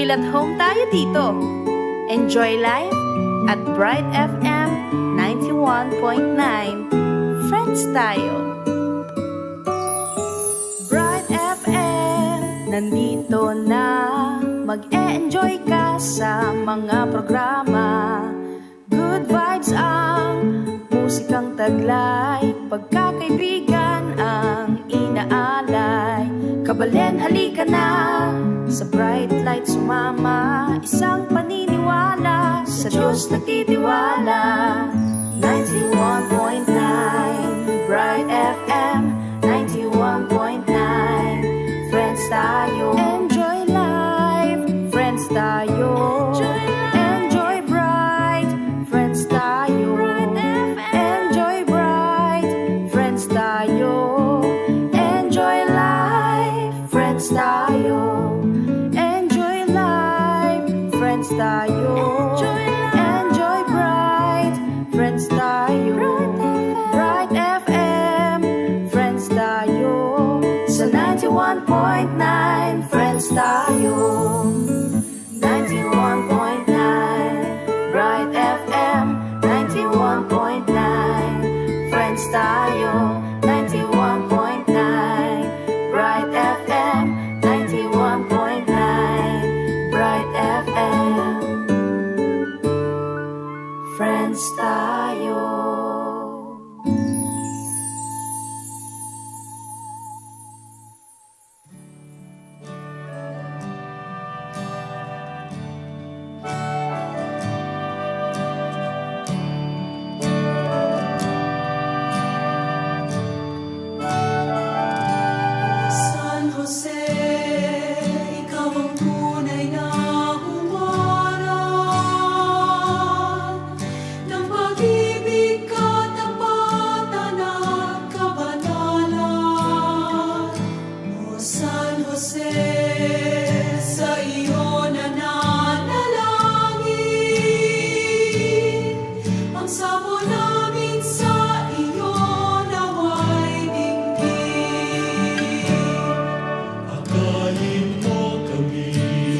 Feel at home tayo dito. Enjoy life at Bright FM 91.9. Friends tayo. Bright FM, nandito na. Mag-e-enjoy ka sa mga programa. Good vibes ang musikang taglay. Pagkakaibigan ang inaalay. Kabalen, halika na. Sa bright light sumama. Isang paniniwala. Sa Diyos nagtitiwala. 91.9 Bright FM 91.9. Friends tayo. Enjoy life. Friends tayo. Enjoy bright. Friends tayo. Enjoy bright. Friends tayo. Enjoy life. Friends tayo. Enjoy life. Friends tayo. Enjoy bright. Friends tayo. Bright FM. Friends tayo. Sa 91.9. Friends tayo. 91.9 Bright FM 91.9 Friends tayo. 91.9 Bright FM 91.9 Bright FM Friends tayo. San Jose, ikaw ang tunay na humarap ng pag-ibig, katapatan at kabanalan. O San Jose, sa iyo nananalangin, ang samo namin sa iyo naway dinggin. Akayin mo kami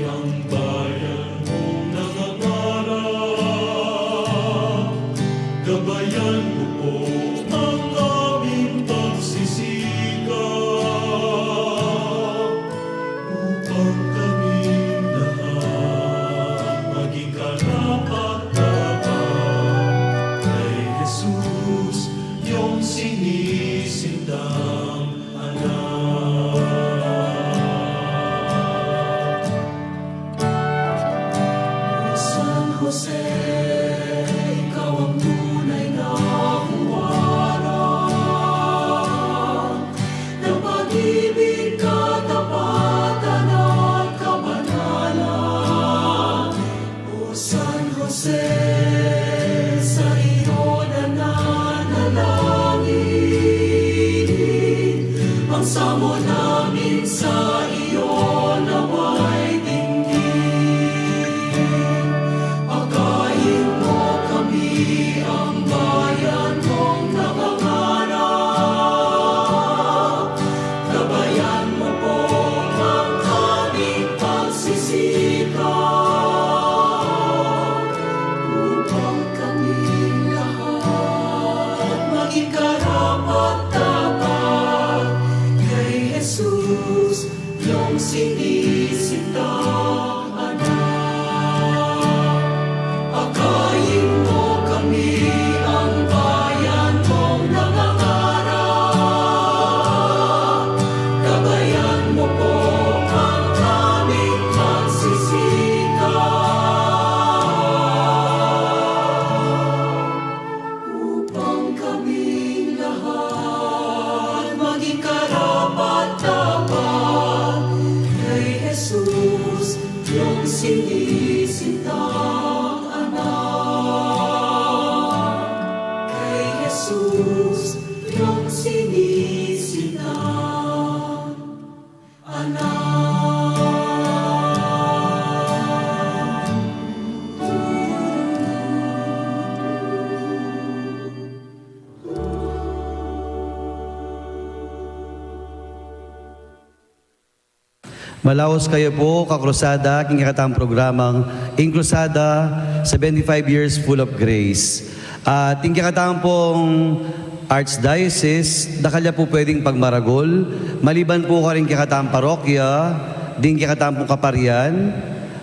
ang bayan mong nangangarap. Gabayan mo po ang aming pagsisikap upang kaming lahat maging karapat-dapat kay Jesus, iyong sinisindang anak. San Jose, ikaw ang tunay na huwarap ng pag-ibig, katapatan at kabanalan. O San Jose, sa iyo nananalangin, ang samo namin sa iyo naway dinggin. Pagkain mo kami ang bayan mong nakangarap. Gabayan mo po ang aming pagsisikap upang kaming lahat maging karapat-dapat kay Jesus, iyong sinisindang anak. Pagkain mo kami ang bayan mong nangangarap. Gabayan mo po ang aming pagsisikap upang kaming lahat maging karapat-dapat kay Jesus, Malaos kayo po, kakrusada, king kakatang programang Inkrusada, 75 years full of grace. At king kakatang pong Archdiocese, dakalya po pwedeng pagmaragol, maliban po ka rin kakatang parokya, din kakatang pong kaparian,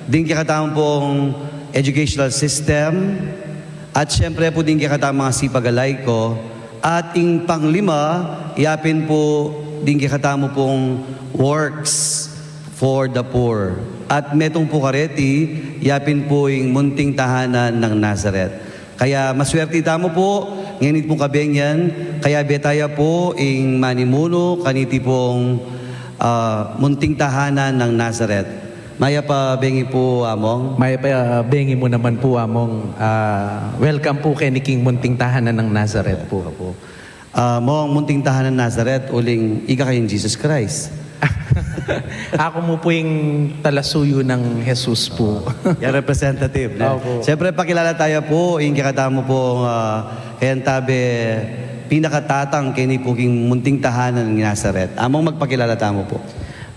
din kakatang pong educational system, at syempre po din kakatang mga sipagalay ko. At ing panglima, yapin po din kakatang mo pong works for the poor. At metong po kareti, yapin po yung munting tahanan ng Nazareth. Kaya maswerte tamo po, ngayon pong kabengyan, kaya betaya po ing manimuno, kaniti pong munting tahanan ng Nazareth. Maya pa bengi po, among. May bengi mo naman po among welcome po kay ni King Munting Tahanan ng Nazareth po. Mong munting tahanan ng Nazareth, uling ika kayong Jesus Christ. Ako mo po yung talasuyo ng Jesus po. Yung representative. Opo. Siyempre, pakilala tayo po, yung kakatamo po, kayan tabi, pinakatatang kini po king munting tahanan ng Nazareth. Among magpakilala tamo po.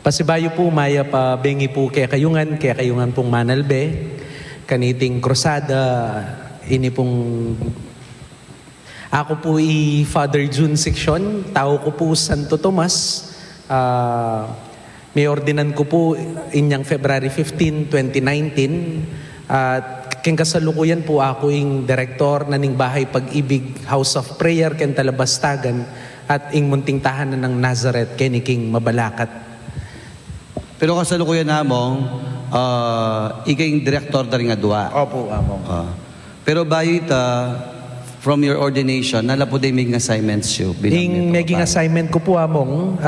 Pasibayo po, maya pa bengi po kay kayungan pong Manalbe, kaniting krusada, ini pong ako po Father June Section, tao ko po Santo Tomas, may ordinan ko po inyang February 15, 2019. At king kasalukuyan po ako ing direktor na ning Bahay Pag-ibig House of Prayer ken Talabastagan at ing munting tahanan ng Nazareth ken king Mabalacat. Pero kasalukuyan namong, ikaing direktor na rin nga dua. Opo, among. Pero bayit, from your ordination, nala po din may assignments you. Ing maging assignment ko po among,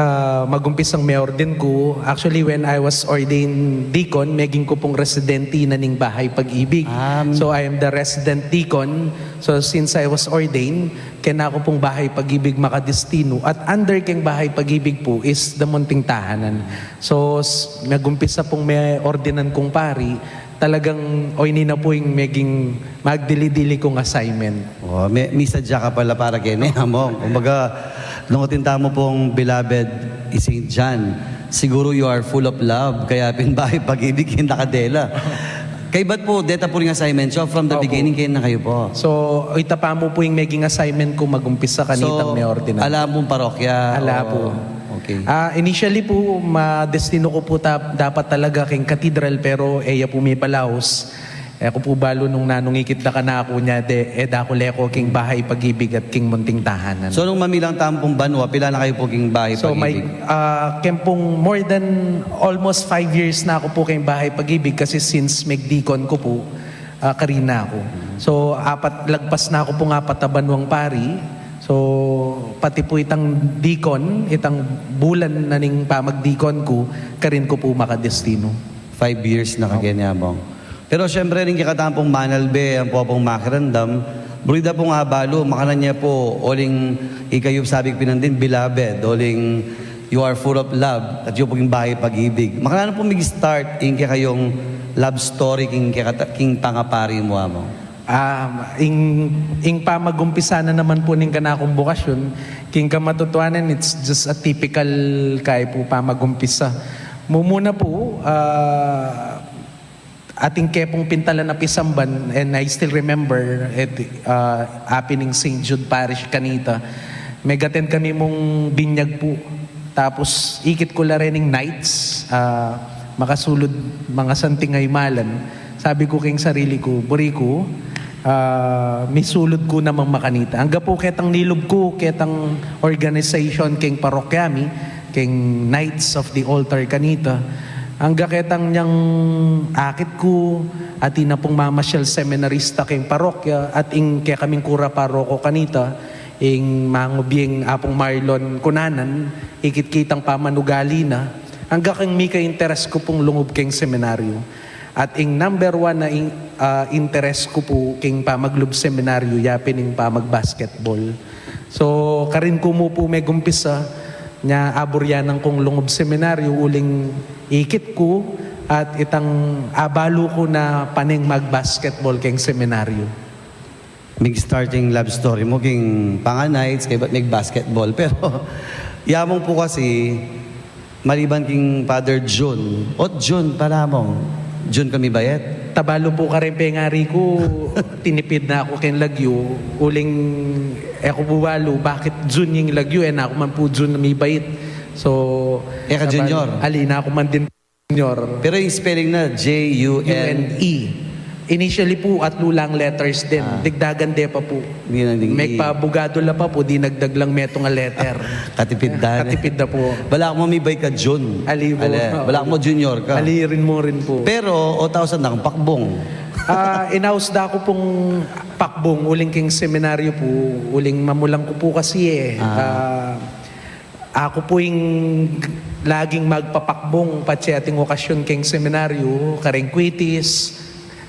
magumpisang may ordin ko. Actually, when I was ordained deacon, maging ko pong residente na ning Bahay Pag-ibig. So I am the resident deacon. So since I was ordained, kaya ako pong Bahay Pag-ibig makadestino. At under keng Bahay Pag-ibig po is the munting tahanan. So nagumpisa pong may ordinan kong pari, talagang oini na po yung maging magdili-dili kong assignment. Oh, may sadya ka pala para kene, among. Kumbaga, lungutin tamo pong beloved St. John. Siguro you are full of love, kaya pinbahay pag-ibig yung nakadela. Kay ba't po, deta po rin assignment so from the Opo. beginning kayo na kayo po. So, ita pa mo po yung maging assignment ko magumpisa kanitang may ordinance. Alam mong parokya? Ala o- po. Okay. Initially po, madestino ko po dapat talaga king cathedral pero eya po may balaos. Ako po balo nung nanungikit na ka na ako niya, dako leko king Bahay Pag-ibig at king munting tahanan. So nung mamilang tampong banwa, pila na kayo po king bahay So may pag-ibig? kempong more than almost 5 years na ako po kayong Bahay Pag-ibig kasi since magdikon ko po, karina ako. So lagpas na ako po nga patabanwang pari. So pati po itang dikon, itang bulan na ning pamagdikon ko, karin ko po makadestino. 5 years na kaganyamong. Pero syempre rin kikatampong manalbe, ang po pong makirandam, brida pong abalo, makanan niya po, oling ikayub sabik pinandin, beloved, oling you are full of love, at yung pong Bahay Pag-ibig. Makanan po mag-start, inki kayong love story, king pangapari mo amo. Ing pamagumpisa na naman po ning kanakong bukasyon, king kamatutuanan, it's just a typical kay po pamagumpisa. Mumuna po, ating kepong pintalan na Pisamban, and I still remember happening St. Jude Parish kanita. May gaten kami mong binyag po. Tapos ikit ko la rening nights, makasulod mga santingay malan. Sabi ko king sarili ko, buri ko, misulod ko namang makanita. Hangga po ketang nilog ko, ketang organization king parokyami, king Knights of the Altar kanita. Hangga ketang niyang akit ko, at ina pong mamasyal seminarista king parokya, at ing kaya kaming kura paroko kanita, ing mangubiyeng apong Marlon kunanan, ikit-kitang pamanugali na, hangga kang mika interest ko pong lungub king seminaryo. At ing number 1 na interest ko po king pamaglub seminaryo, yapin ing pamag-basketball. So, karin ko mo po may gumpisa, nya aburyanan kong lungub seminaryo, uling ikit ko, at itang abalo ko na paning mag-basketball king seminaryo. Starting love story mo, king panganights, kay ba't may basketball. Pero, yamong po kasi, maliban king Father June. Ot June, para mo. June kami bayet. Tabalo po ka rin pengari ko, tinipid na ako ken lagyo, uling ako buwalo, bakit June yung lagyo, na ako man po June na may bait. So, Ka junior. Alina ako man din junior. Pero yung spelling na J-U-N. U-N-E. Initially po, at lulang letters din. Digdagan de pa po. Hindi na ding May pabugado la pa po, di nagdag lang meto nga letter. Katipid na. Katipid na po. Wala ako mamibay ka June. Ali mo. Wala ako mo junior ka. Alirin mo rin po. Pero, o tausan na akong pakbong. Inausda ko pong pakbong, uling king seminaryo po, uling mamulang ko po kasi ako po yung laging magpapakbong pati ating okasyon king seminaryo, kareng quitis,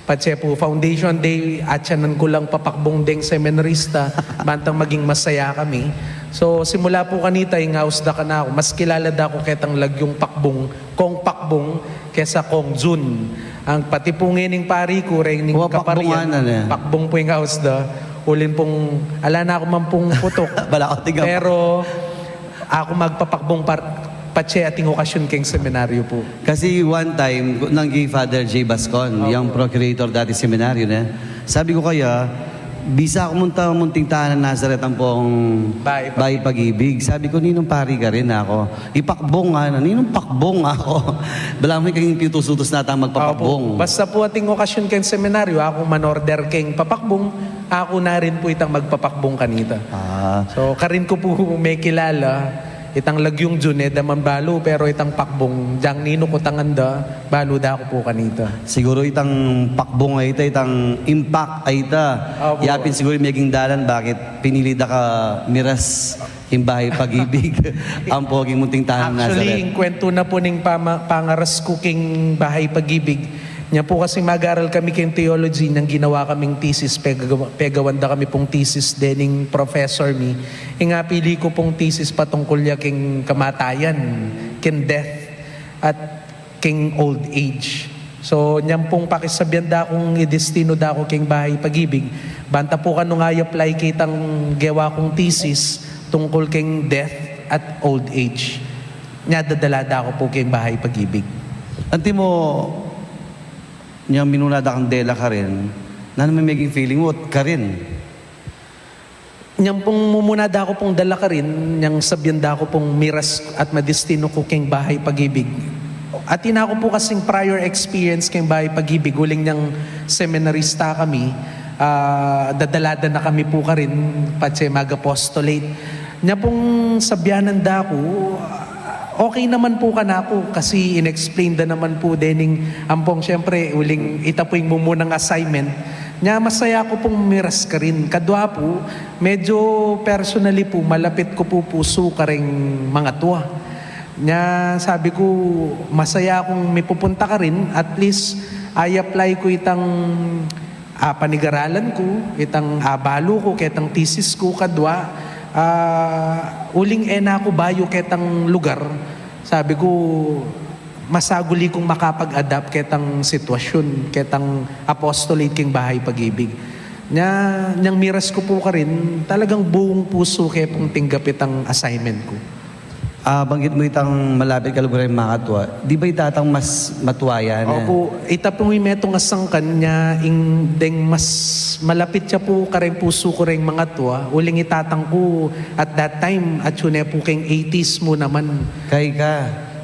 pati po foundation day, at siyanan ko lang papakbong ding seminarista, bantang maging masaya kami. So simula po kanita, ingausda ka na ako, mas kilala da ako ketang lagyong pakbong, kong pakbong, kesa kong June. Ang pati po ngining pari ko, rin ning kaparian, pakbong po yung ausda, ulin pong, ala na ako man pong putok. Wala ako tingnan. Pero ako magpapakbong patse ating okasyon keng seminaryo po. Kasi one time, nang kay Father J. Bascon, yung procurator dati seminaryo na, sabi ko kaya, bisa ako munting tahanan Nazaret ang pong bahay pag-ibig. Sabi ko, ninong pari ka rin ako. Ipakbong nga, ninong pakbong ako. Bala mo kayong piutos-utos na tayong magpapakbong. Basta po ating okasyon keng seminaryo, ako manorder keng papakbong, ako na rin po itang magpapakbong kanita. So, karin ko po may kilala, itang lagyong June, daman balo, pero itang pakbong, diyang nino ko tanganda, balo da ako po kanita. Siguro itang pakbong ay ita, itang impact ay ita. Yapin siguro maging dalan, bakit pinili da ka miras yung bahay pag-ibig ang poging munting tahanan Nazaret. Actually, yung kwento na po ng pangaras ko king bahay pag-ibig, niya po kasi mag-aral kami king theology nang ginawa kaming thesis, pegawanda kami pong thesis dening professor mi. Nga pili ko pong thesis patungkol ya king kamatayan, king death, at king old age. So, niyang pong pakisabihan da akong idestino da ako king bahay pag-ibig. Banta po kano nga i-apply kitang gawa kong thesis tungkol king death at old age. Nya dadala da ako po king bahay pag-ibig. Anti mo, niyang minunada kang dela ka rin, na naman maging feeling mo, ka rin. Niyang pong mumunada ako pong dala ka rin, niyang sabyanda ako pong miras at madestino ko king bahay pag-ibig. At ina ko po kasing prior experience king bahay pag-ibig, uling niyang seminarista kami, dadalada na kami po ka rin, pati mag-apostolate. Niya pong sabyanan da ako, okay naman po ka na ako kasi in-explain da naman po dening ampong syempre uling itapuing mo munang assignment nya masaya ko pong miras ka rin kadwa po medyo personally po malapit ko po puso ka rin mga tuwa nya sabi ko masaya akong may pupunta ka rin at least I apply ko itang panigaralan ko itang balo ko ketang thesis ko kadwa uling ena ko bayo ketang lugar, sabi ko, masaguli kong makapag-adapt ketang sitwasyon, ketang apostolate king bahay pag-ibig. Niyang miras ko po ka rin, talagang buong puso kaya pong tinggapit ang assignment ko. Banggit mo itang malapit ka lugar yung makatwa, di ba itatang mas matuwaya na? Opo, itapong metong asangkan niya, deng mas malapit siya po kareng puso ko rin mga tuwa. Uling itatang ko at that time, at yun po keng 80s mo naman. Kay ka,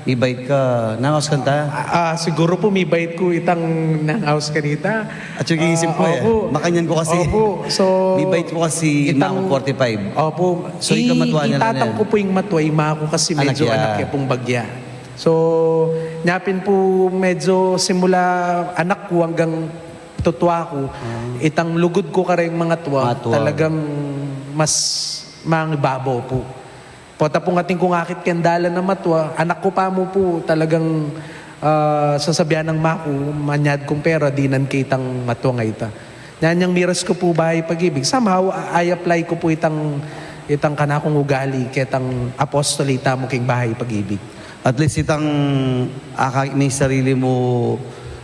ibait ka, nangos kanta? Siguro po may bait ko itang nang-house kanita. At yung iisip ko makanyan ko kasi. Opo, so... may bait ko kasi itang, Mako 45. Opo. So ikaw matwa niya lang itatang ko po yung matwa, ima ko kasi medyo anak pong bagya. So, nyapin po medyo simula anak ko hanggang tutwa ko, itang lugod ko kareng mga tuwa, talagang mas mangibabaw po. Pota po ating kung akit kendala na matwa, anak ko pa mo po talagang sasabihan ng mako, manyad kong pera, dinan kitang matwa nga ita. Yan yung miras ko po bahay pag-ibig. Somehow, I apply ko po itang kanakong ugali, ketang apostolita mo king bahay pag-ibig. At least itang may sarili mo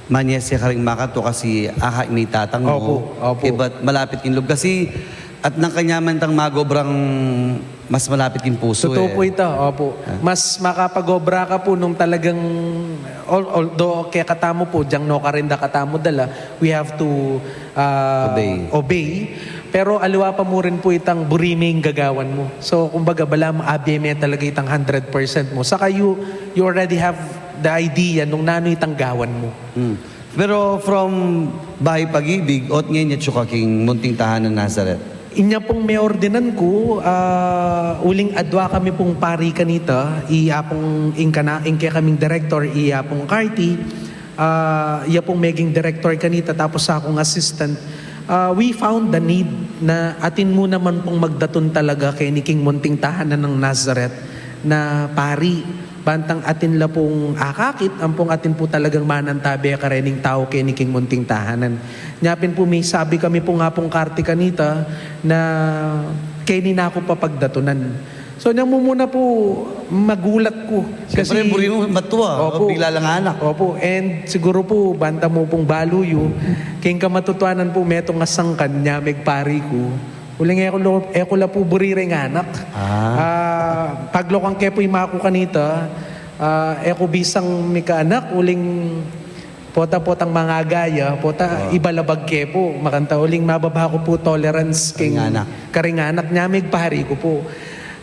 manyesya ka rin makato kasi may tatang mo. Opo. Iba't malapit kinlob. Kasi at nang kanyaman tang magobrang mas malapit yung puso Totoo eh. po ito, opo. Mas makapag-obra ka po nung talagang, although kaya katamo po, diyang no karinda katamo dala, we have to obey. Pero aliwa pa mo rin po itang buriming gagawan mo. So, kumbaga, bala mo abiyeme talaga itang 100% mo. Saka you already have the idea nung nano itang gawan mo. Pero from Bahay Pag-ibig, ot ngayon niya tsuka king munting tahanan Nazareth. Inya pong may ordinan ko, uling adwa kami pong pari kanita, iya pong ingke kaming director, iya pong Carty, iya pong maging director kanita, tapos akong assistant. We found the need na atin mo naman pong magdaton talaga kay ni King Munting Tahanan ng Nazareth na pari. Bantang atin la pong akakit, ang pong atin po talagang manantabi karening tao kay ni King Munting Tahanan. Nyapin po may sabi kami po nga pong Carty kanita na kay ni na ako papagdatunan. So niya mo muna po magulat ko. Siyempre, buri mo matuwa. Opo. Bigla lang anak. Opo, and siguro po, banta mo pong baluyo, king kamatutuanan po metong asangkan niya, megpari ko. Uling eko la po buriring anak. Paglokang kepo yung mako kanita, eko bisang mika anak, uling pota-potang mga gaya, ibalabag kepo, makanta uling mababa ko po tolerance king karinganak niya, megpari ko po.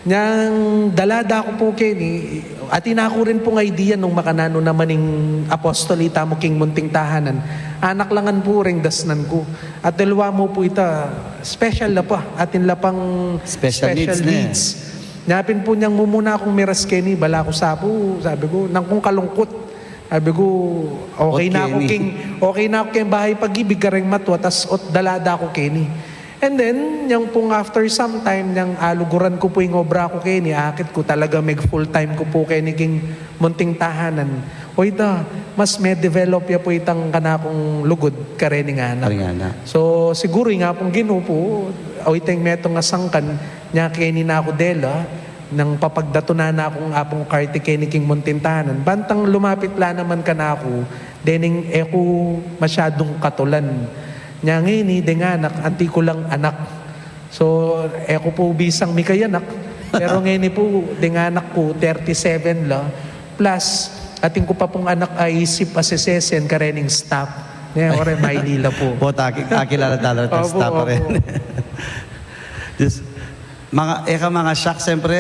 Niyang dalada ko po kini, at inako rin pong idea nung makanano naman ng apostolita mo King Munting Tahanan. Anak langan po ring dasnan ko. At dalawa mo po ita, special na pa, atin la pang Special needs Napin po niyang mumuna akong miras kini, bala ko sapo, sabi ko, nang kung kalungkot. Sabi ko, okay na ako King Bahay Pag-ibig ka rin matwa, tas dalada ko kini. And then, yung pong after some time, yung aluguran ko po yung obra ko kay ni, akit ko talaga meg full time ko po kay ni King Munting Tahanan. O ita, mas may develop ya po itang kanakong lugod karening anak. So, siguro nga pong ginupo, o itang metong asangkan, niya kay ni na ako dela, nang papagdatunan na akong apong Carty kay ni King Munting Tahanan. Bantang lumapit la naman ka na ako, dening eko masyadong katulan. Nya ngayon denganak, anti ko lang anak. So, eko po bisang mikayanak. Pero ngayon po, denganak ko, 37 la. Plus, ating ko pa pong anak ay isip asesesen karening staff. Ngayon, ore, may lila po. Akilala talaga ng staff pa rin. Just, mga shock, siyempre,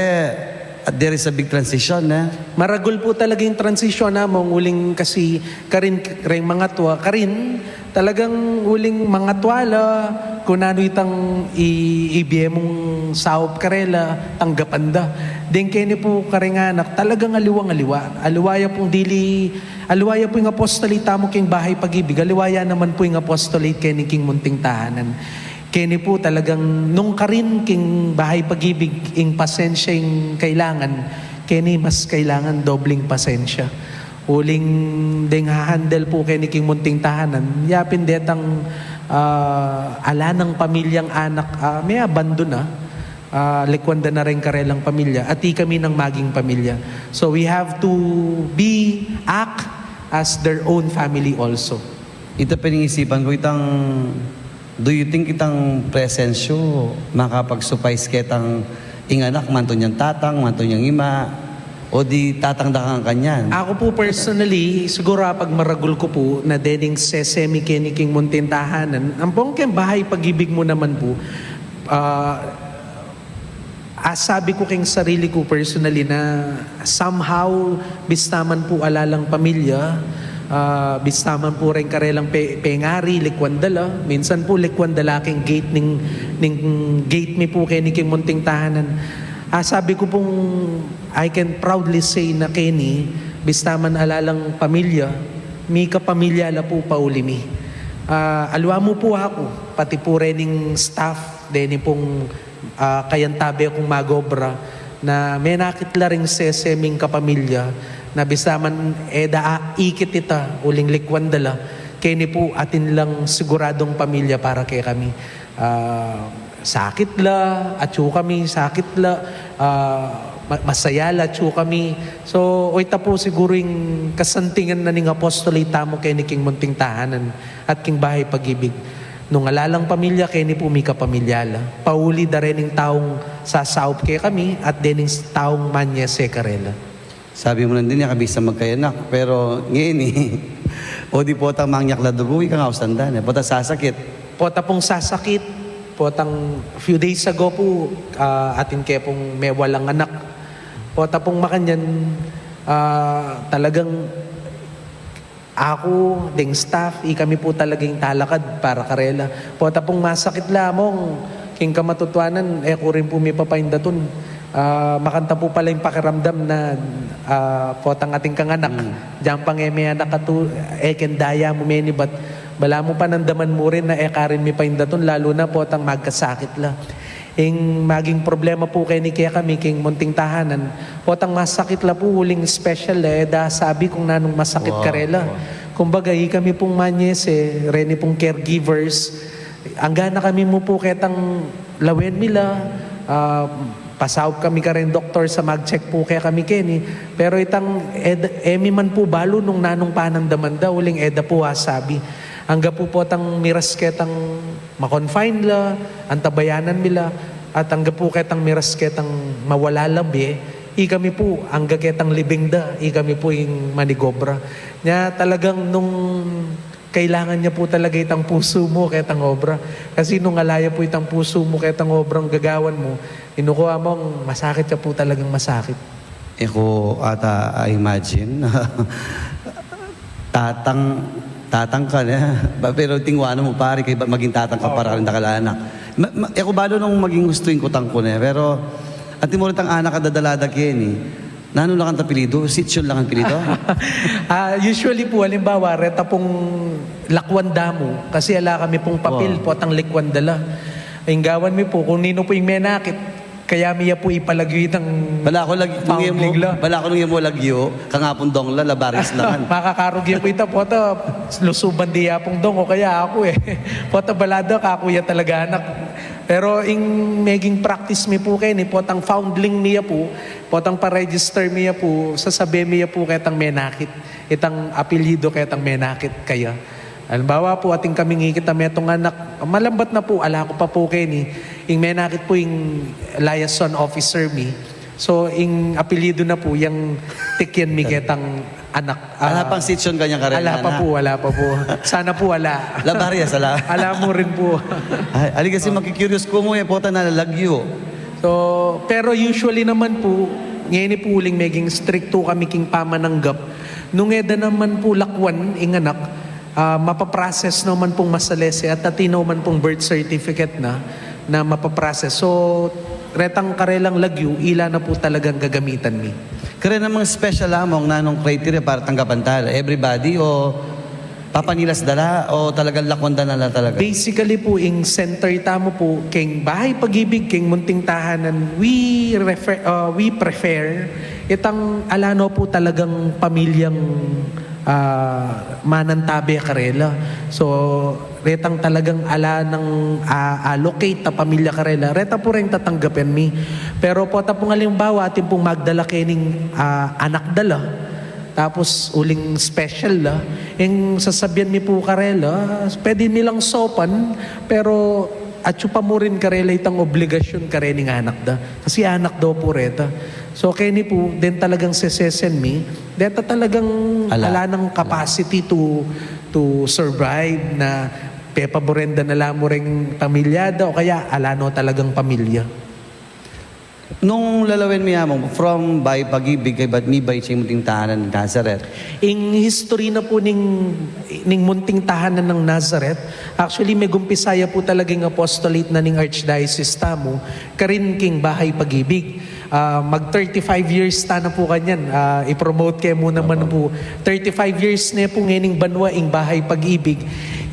there is a big transition, eh? Maragol po talaga yung transition na mong uling kasi karin mga tuwa. Karin, talagang uling mga tuwala, kung ano itang ibiye mong saop karela, tanggapanda. Then kaya po karinganak, talagang aliwang-aliwa. Aliwaya pong aliwaya po yung apostolita mo King Bahay Pag-ibig. Aliwaya naman po yung apostolate kay ni King Munting Tahanan. Kaya po talagang nung karin King Bahay Pag-ibig, ing pasensya yung kailangan, kaya mas kailangan dobling pasensya. Uling ding hahandle po kay ni King Munting Tahanan, yapin detang ala ng pamilyang anak, may abandon na, likwanda na rin karelang pamilya, at kami ng maging pamilya. So we have to act as their own family also. Ito pinangisipan ko itang, do you think itang presensyo makapag-suffice ketang inganak, manto niyang tatang, manto niyang ima, o di tatangdakan kanyan? Ako po personally, siguro pag maragul ko po na dening sesemi kay King Munting Tahanan, ang pong Bahay Pag-ibig mo naman po, sabi ko king sarili ko personally na somehow bistaman po alalang pamilya, bistaman po rin karelang pengari, likwandala. Minsan po likwandala king gate ning gate mi po kay ni King Munting Tahanan. Sabi ko pong I can proudly say na Kenny, bistaman alalang pamilya, mi kapamilya la po paulimi. Alwa mo po ako, pati po rening staff, deni pong kayantabi akong magobra, na may nakitla ring seseming kapamilya, na bisaman ikit ita, uling likwandala, Kenny po atin lang siguradong pamilya para kay kami. Sakit la, atyo kami, sakit la, masaya la, atyo kami. So, ita po siguro yung kasantingan na ning apostolate mo kay ni King Munting Tahanan at King Bahay Pag-ibig. Nung alalang pamilya, kaya ni po mi kapamilyala. Pauli da rin ng taong sasaop kay kami at din ng taong manya sekarela. Sabi mo lang din niya, kabisa magkayanak. Pero ngayon o di po tang mangyak la duguwi ka nga usandan. Po ta sasakit. Pota pong sasakit, potang few days ago po, atin kaya pong may walang anak. Pota pong makanyan, talagang ako, ding staff, kami po talagang talakad para karela. Pota pong masakit lamang, king kamatutuanan, ko rin po may papaindaton. Makanta po pala yung pakiramdam na potang ating kanganak. Diyan pang may anak katu, kendaya mo menibat. Bala mo pa nandaman mo rin na karin may paindaton, lalo na potang magkasakit la. Yung maging problema po kay ni kaya kami, king munting tahanan, potang masakit la po, huling special da sabi kung nanong masakit karela. Kumbaga, kami pong manyes, reni pong caregivers, angga na kami mo po ketang lawen mila, pasawag kami ka rin doktor sa mag-check po kaya kami Kenny. Pero itang emi man po balo nung nanong panandaman da, huling eda po sabi. Hangga po tang miras ketang makonfine la, ang tabayanan nila, at hangga po ketang miras ketang mawala labi, kami po, hangga ketang libing da, kami po yung manigobra. Nya talagang nung kailangan niya po talaga itang puso mo ketang obra. Kasi nung alaya po itang puso mo ketang obrang gagawan mo, inukuha mong masakit siya po talagang masakit. Ko ata I imagine tatang ka na. Pero tingwana mo pare, kay maging tatang ka para rin nakala anak. Ako balo nung maging gustuin ko tang ko na. Pero, at mo rin tang anak kadadalada kaya Nano lang ang tapilido? Sityon lang ang pilido? Usually po, halimbawa, reta pong lakwan damo. Kasi ala kami pong papel po at ang likwan dala. Ang gawan mi po, kung nino po yung menakit, kaya miya po ipalagyo itang Bala ako lagi, bala ako nung mo lagyo, kangapon dong la, labaris lang. Makakarugya po ito, po ito, lusuban diya pong dong, o kaya ako Po ito balado, kakuya talaga anak. Pero in maging practice mi po kayo, po ang foundling niya po ang pa-register niya po, sasabi niya po ketang menakit, itang apelyido ketang menakit kaya. Halimbawa po, ating kaming ikita metong anak, malambat na po, ala ko pa po kayo yung menakit po yung liaison officer mi. So, yung apelyido na po, yung tikyan mi ketang anak. Ala pang sityon kanyang karena. Wala pa po. Sana po wala. Labarias, ala. Ala mo rin po. Ali kasi makikurious ko mo po na lalagyo. So, pero usually naman po, ngayon po uling maging stricto kami king pamananggap. Nung eda naman po lakwan, inganak, mapaprocess naman pong masalese at atino man pong birth certificate na mapaprocess. So, retang karelang lagyo, ila na po talagang gagamitan mi. Kaya namang special lamang na nung criteria para tanggapan tayo? Everybody o papanilas dala o talagang lakwanda na talaga? Basically po, in center tamo po, king bahay pag-ibig, king munting tahanan, we prefer itang alano po talagang pamilyang manantabe karela. So, retang talagang ala ng allocate na pamilya karela. Reta po rin tatanggapin mi. Pero po tapong halimbawa, atin pong magdala kening anak dala. Tapos uling special la. Yung sasabihan mi po karela, pwede nilang sopan, pero at pa mo rin karela itang obligasyon karening anak da. Kasi anak daw po reta. So kaya ni po, then talagang sesesen mi, deta talagang ala ng capacity to survive na pepaborenda na lang mo ring pamilyada o kaya ala no talagang pamilya. Nung lalawin mo yamong, from by pag-ibig kay ba't mi by siya munting tahanan ng Nazareth? In history na po ning munting tahanan ng Nazareth, actually may gumpisaya po talagang apostolate na ning Archdiocese tamo, karin king bahay pag-ibig. Mag 35 years na po kanyan. I-promote kayo muna man po. 35 years na po ngayon banwa ing bahay pag-ibig.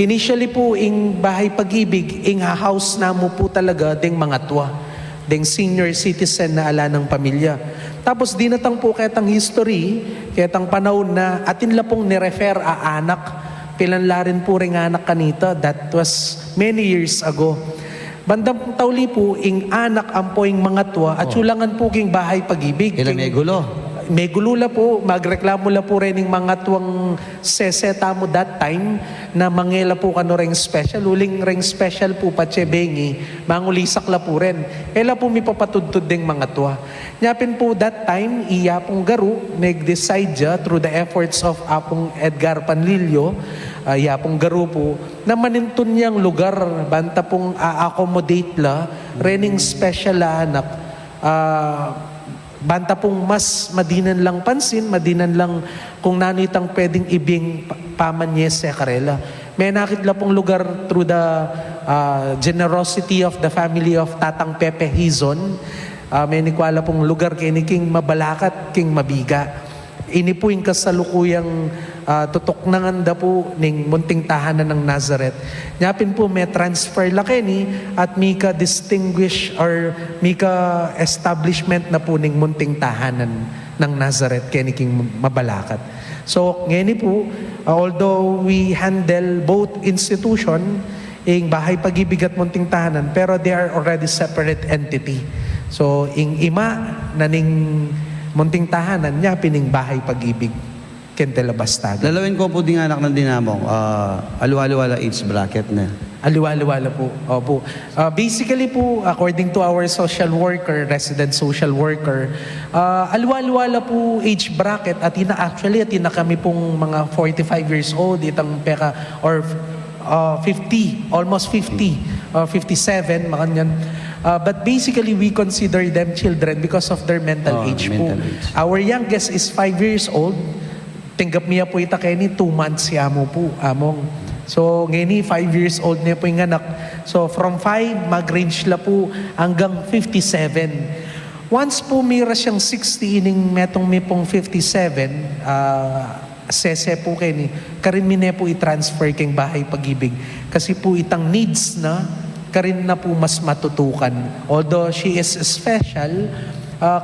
Initially po ing bahay pag-ibig, ing house na mo po talaga ding mga tuwa. Ding senior citizen na ala ng pamilya. Tapos dinatang po ketang history, ketang panahon na atin la pong nirefer anak. Pilanla rin po ring anak kanita. That was many years ago. Bandang tauli po, ing anak ampo ing mga tuwa at sulangan po king bahay pag-ibig. Ilang may gulo? may gulula po, magreklamo la po rin ng mga tuwang seseta mo that time na mangela po kano ring special. Uling ring special po patse bengi, mangulisak la po rin. Ela po may papatudtod ding mga tuwa. Nyapin po that time, iya pong garu, nag-decide ja through the efforts of apong Edgar Panlilio, iya pong garu po, na manintun niyang lugar, banta pong a-accommodate la, rening special la anak, banta pong mas madinan lang pansin, madinan lang kung nano itang pwedeng ibing pamanyes sa karela. May nakitla pong lugar through the generosity of the family of Tatang Pepe Hizon. May nikwala pong lugar kay ni King Mabalakat, King Mabiga. Ini po yung kasalukuyang tutok na nganda po ning munting tahanan ng Nazareth. Nyapin po may transfer laki ni at mika distinguish or mika establishment na po ning munting tahanan ng Nazareth kay ni King Mabalakat. So ngayon po, although we handle both institution, ing bahay pag-ibig at munting tahanan, pero they are already separate entity. So ing ima na ning munting tahanan niya pining bahay pag-ibig kentela bastaga. Lalawin ko po din anak ng dinamong, aluwa-luwala age bracket na. Aliwala-wala po. Opo. Basically po, according to our social worker, resident social worker, aliwala-wala po age bracket at actually kami pong mga 45 years old, itang peka, or 50, almost 50, 57, makanyan. But basically, we consider them children because of their mental age po. Mental age. Our youngest is 5 years old. Tinggap niya po ita kay ni 2 months siya mo po, among. So, ngayon 5 years old niya po yung anak. So, from 5, mag-range la po hanggang 57. Once po mira siyang 60, ining metong may pong 57, sese po kay ni, karin mine po i-transfer keng bahay pag-ibig. Kasi po itang needs na, karin na po mas matutukan. Although she is special,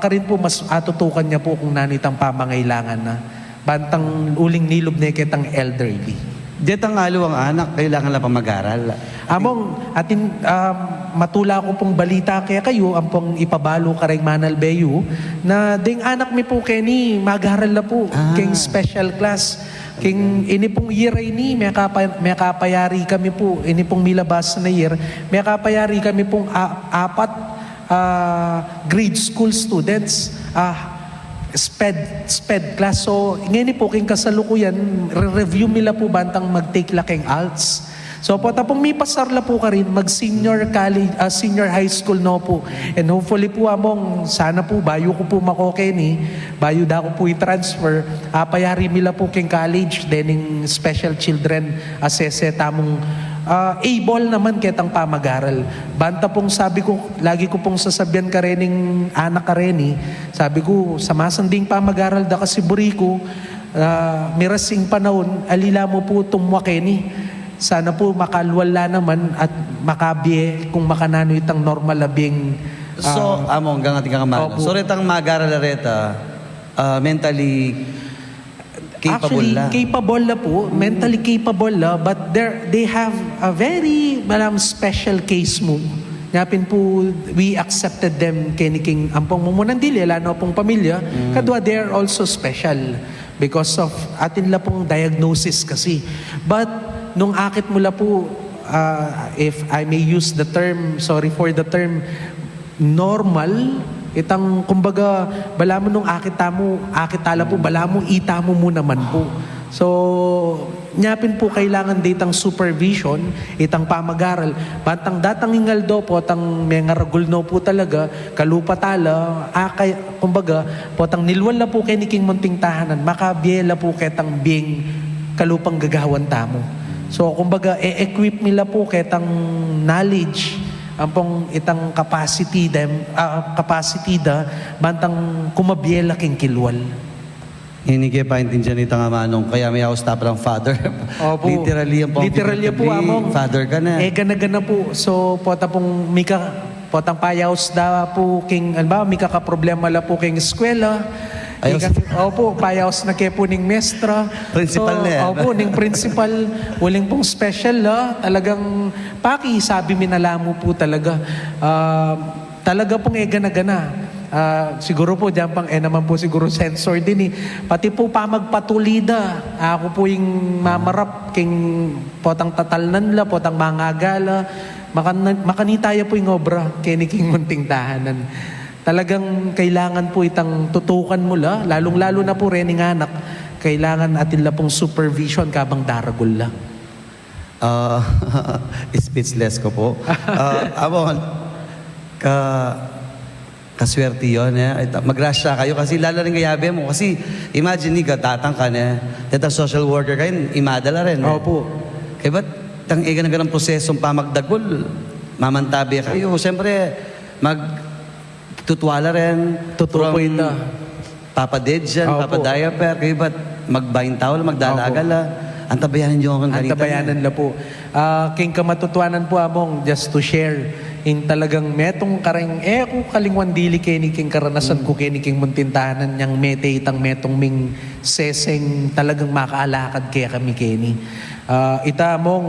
karin po mas atutukan niya po kung nanitang pamangailangan na. Bantang uling nilob na kitang elderly. Diyan ang alo ang anak, kailangan lang pa mag-aral. Among, atin matula ko pong balita kaya kayo, ang pong ipabalo kareng Manal Bayu, na ding anak mi po Kenny, mag-aral na po, king special class. King ini pong year ini, may kapayari kami po, ini pong milabas na year, may kapayari kami pong apat grade school students, sped class. So ngayon po king kasalukuyan, review nila po bantang mag-take laking alts. So po tapong may pasarla po ka rin, mag-senior college, senior high school no po. And hopefully po among, sana po, bayo ko po makokeni, bayo da ko po i-transfer, payari nila po king college, dening special children, assesse tamong able naman ketang pamag-aral. Banta pong sabi ko, lagi ko pong sasabihan ka rening anak ka reni, sabi ko, sa masanding pamag-aral da kasi buriko, mirasing panahon, alila mo po tumwakeni. Sana po makalwala naman at makabye kung makanano itang normal labing. So, among, hanggang ating kakamano. So, retang mag-aral na reta, mentally capable Actually, la. capable la po, mentally capable la, but they have a very special case mo. Ngapin po, we accepted them kiniking ampong mumunan dili, lano pong pamilya, kadwa they are also special because of atin la pong diagnosis kasi. But, nung akit mula po, if I may use the term, sorry for the term, normal, itang kumbaga, bala mo nung akit tala po, bala mo ita mo naman po. So, nyapin po kailangan ditang supervision, itang pamag-aral. Bantang datang ingal do po, tang may ngaragulno po talaga, kalupatala, kumbaga, po tang nilwal na po kay niking munting tahanan, makabiela po ketang bing kalupang gagawan tamo. So, kumbaga, equip nila po ketang knowledge, ang pong itang capacity da, bantang kumabiela king kilwal. Hindi kayo paintindihan nito nga manong, kaya may house top ng father. Opo. Literally ang pong Literally po, among. father ka na. Gana-gana po. So, pota pong potang payaws da po king, mika ka problema la po king eskwela. Opo, payaws na kaya po ning mestra. Principal na yan. Opo, ning principal. Waling pong special talagang sabi minala mo po talaga. Talaga pong gana-gana. Siguro po dyan pang naman po siguro sensor din eh. Pati po pa magpatulida. Ako po yung mamarap king potang tatalnan la, potang mangagala. Makanitaya po yung obra kini king munting tahanan. Talagang kailangan po itang tutukan mo la, lalong-lalo na po rin ng anak. Kailangan atin la pong supervision kabang daragol la. Speechless ko po. Amon, kaswerte yun. Magrasya kayo kasi lalo rin kayabe mo. Kasi imagine ni tatang ka na, tatang social worker kayo, imadala rin. Opo. Kaya ba't tang iga na ganang prosesong pamagdagol, mamantabi kayo. Siyempre, tutwala rin. Totoo po ito. Papaded dyan, Opo. papadiaper. Kaya ba't magbahin tao, magdalagala. Ang tabayanan nyo ang kanita. Ang tabayanan la po. King kamatutuanan po among just to share in talagang metong kareng ako kalingwan dili kini king karanasan ko kini king muntintahanan yang mete itang metong ming seseng talagang makaalakad kaya kami kini. Ita mong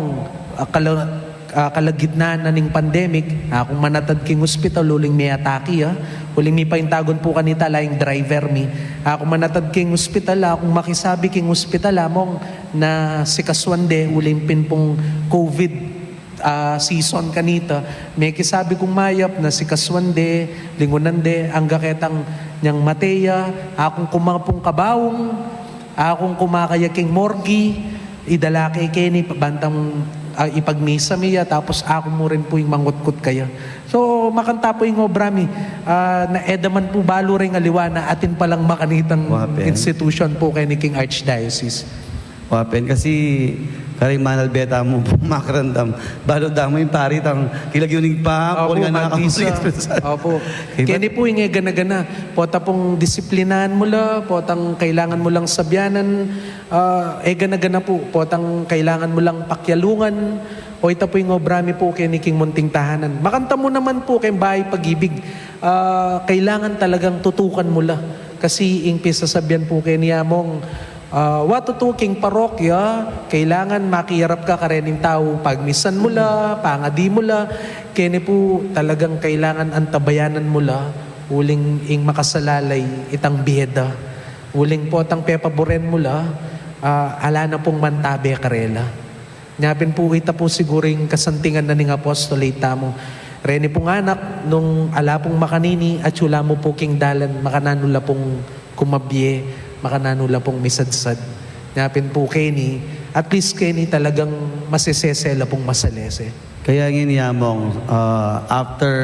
kalagitnaan na ning pandemic, akong manatad king hospital uling may atake uling may paintagon po kanita laing driver mi. Ako manatad king hospital, akong makisabi king hospital among na si kaswande uling pinpong COVID season kanita. May kisabi kong mayap na si kaswande, lingunande, ang gaketang niyang mateya, akong kumapong kabawong, akong kumakaya king morgi, idala kay Kenny, bantang ipagmisa miya, tapos ako mo rin po yung mangutkot kaya. So, makanta po yung obra mi. Na edaman po balo rin aliwa na atin palang makanitang institution po kay ni King Archdiocese. Wapen kasi karing manal beta mo makarandam. Balod damo yung parit ang kilagyuning pa. Opo, nga magdisa. Opo. Kaya po yung gana-gana. Pota pong disiplinahan mo la, potang kailangan mo lang sabyanan, gana-gana po, potang kailangan mo lang pakyalungan, o ita po yung obrami po kay ni King Munting Tahanan. Makanta mo naman po kay Bahay Pag-ibig. Kailangan talagang tutukan mo la. Kasi ing pisasabyan po kay niyamong, watutuking parokya, kailangan makihirap ka karening tao. Pagmisan mo la, pangadi mo la, kene po talagang kailangan antabayanan mo la, uling ing makasalalay itang biyeda. Uling po tang pepaboren mo la, ala na pong mantabe karela. Nyapin po kita po siguring kasantingan na ning apostolate tamo. Rene pong anak, nung ala pong makanini, at yula mo po king dalan, makananula pong kumabye, makananula pong misadsad. Napin po Kenny, at least Kenny talagang masisesela pong masalese. Kaya nginiyamong, after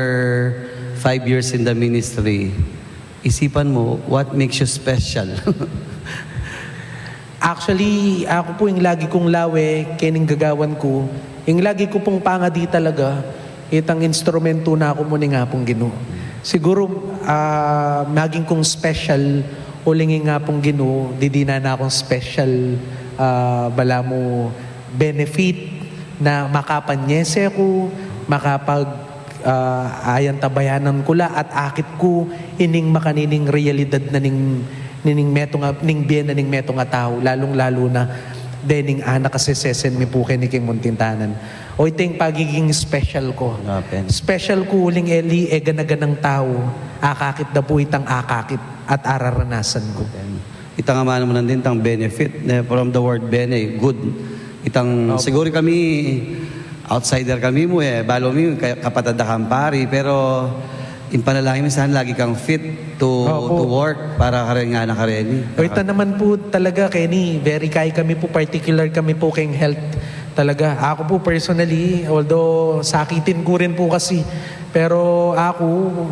5 years in the ministry, isipan mo, what makes you special? Actually, ako po yung lagi kong lawe, kening gagawan ko, yung lagi ko pong pangadi talaga, itang instrumento na ako muna nga pong Ginoo. Siguro, maging kong special, ulingi nga pong Ginoo, di na akong special bala mo benefit na makapanyese ko, makapag ayan tabayanan ko la at akit ko ining makanining realidad na ning meto nga ning bien na ning meto nga tao, lalong-lalo na dening anak kasi sesen mi po kay ni King Muntintanan. O iting pagiging special ko. Special ko uling eli ganaganang tao, akakit na po itang akakit at araranasan ko. Itang naman naman din tang benefit from the word bene, good. Itang siguro kami outsider kami mo balo mi kapatid da kampari pero impanalangin minsan lagi kang fit to work para karenga na kareni. O ito naman po talaga Kenny, very kay kami po, particular kami po kayong health talaga. Ako po personally, although sakitin ko rin po kasi, pero ako,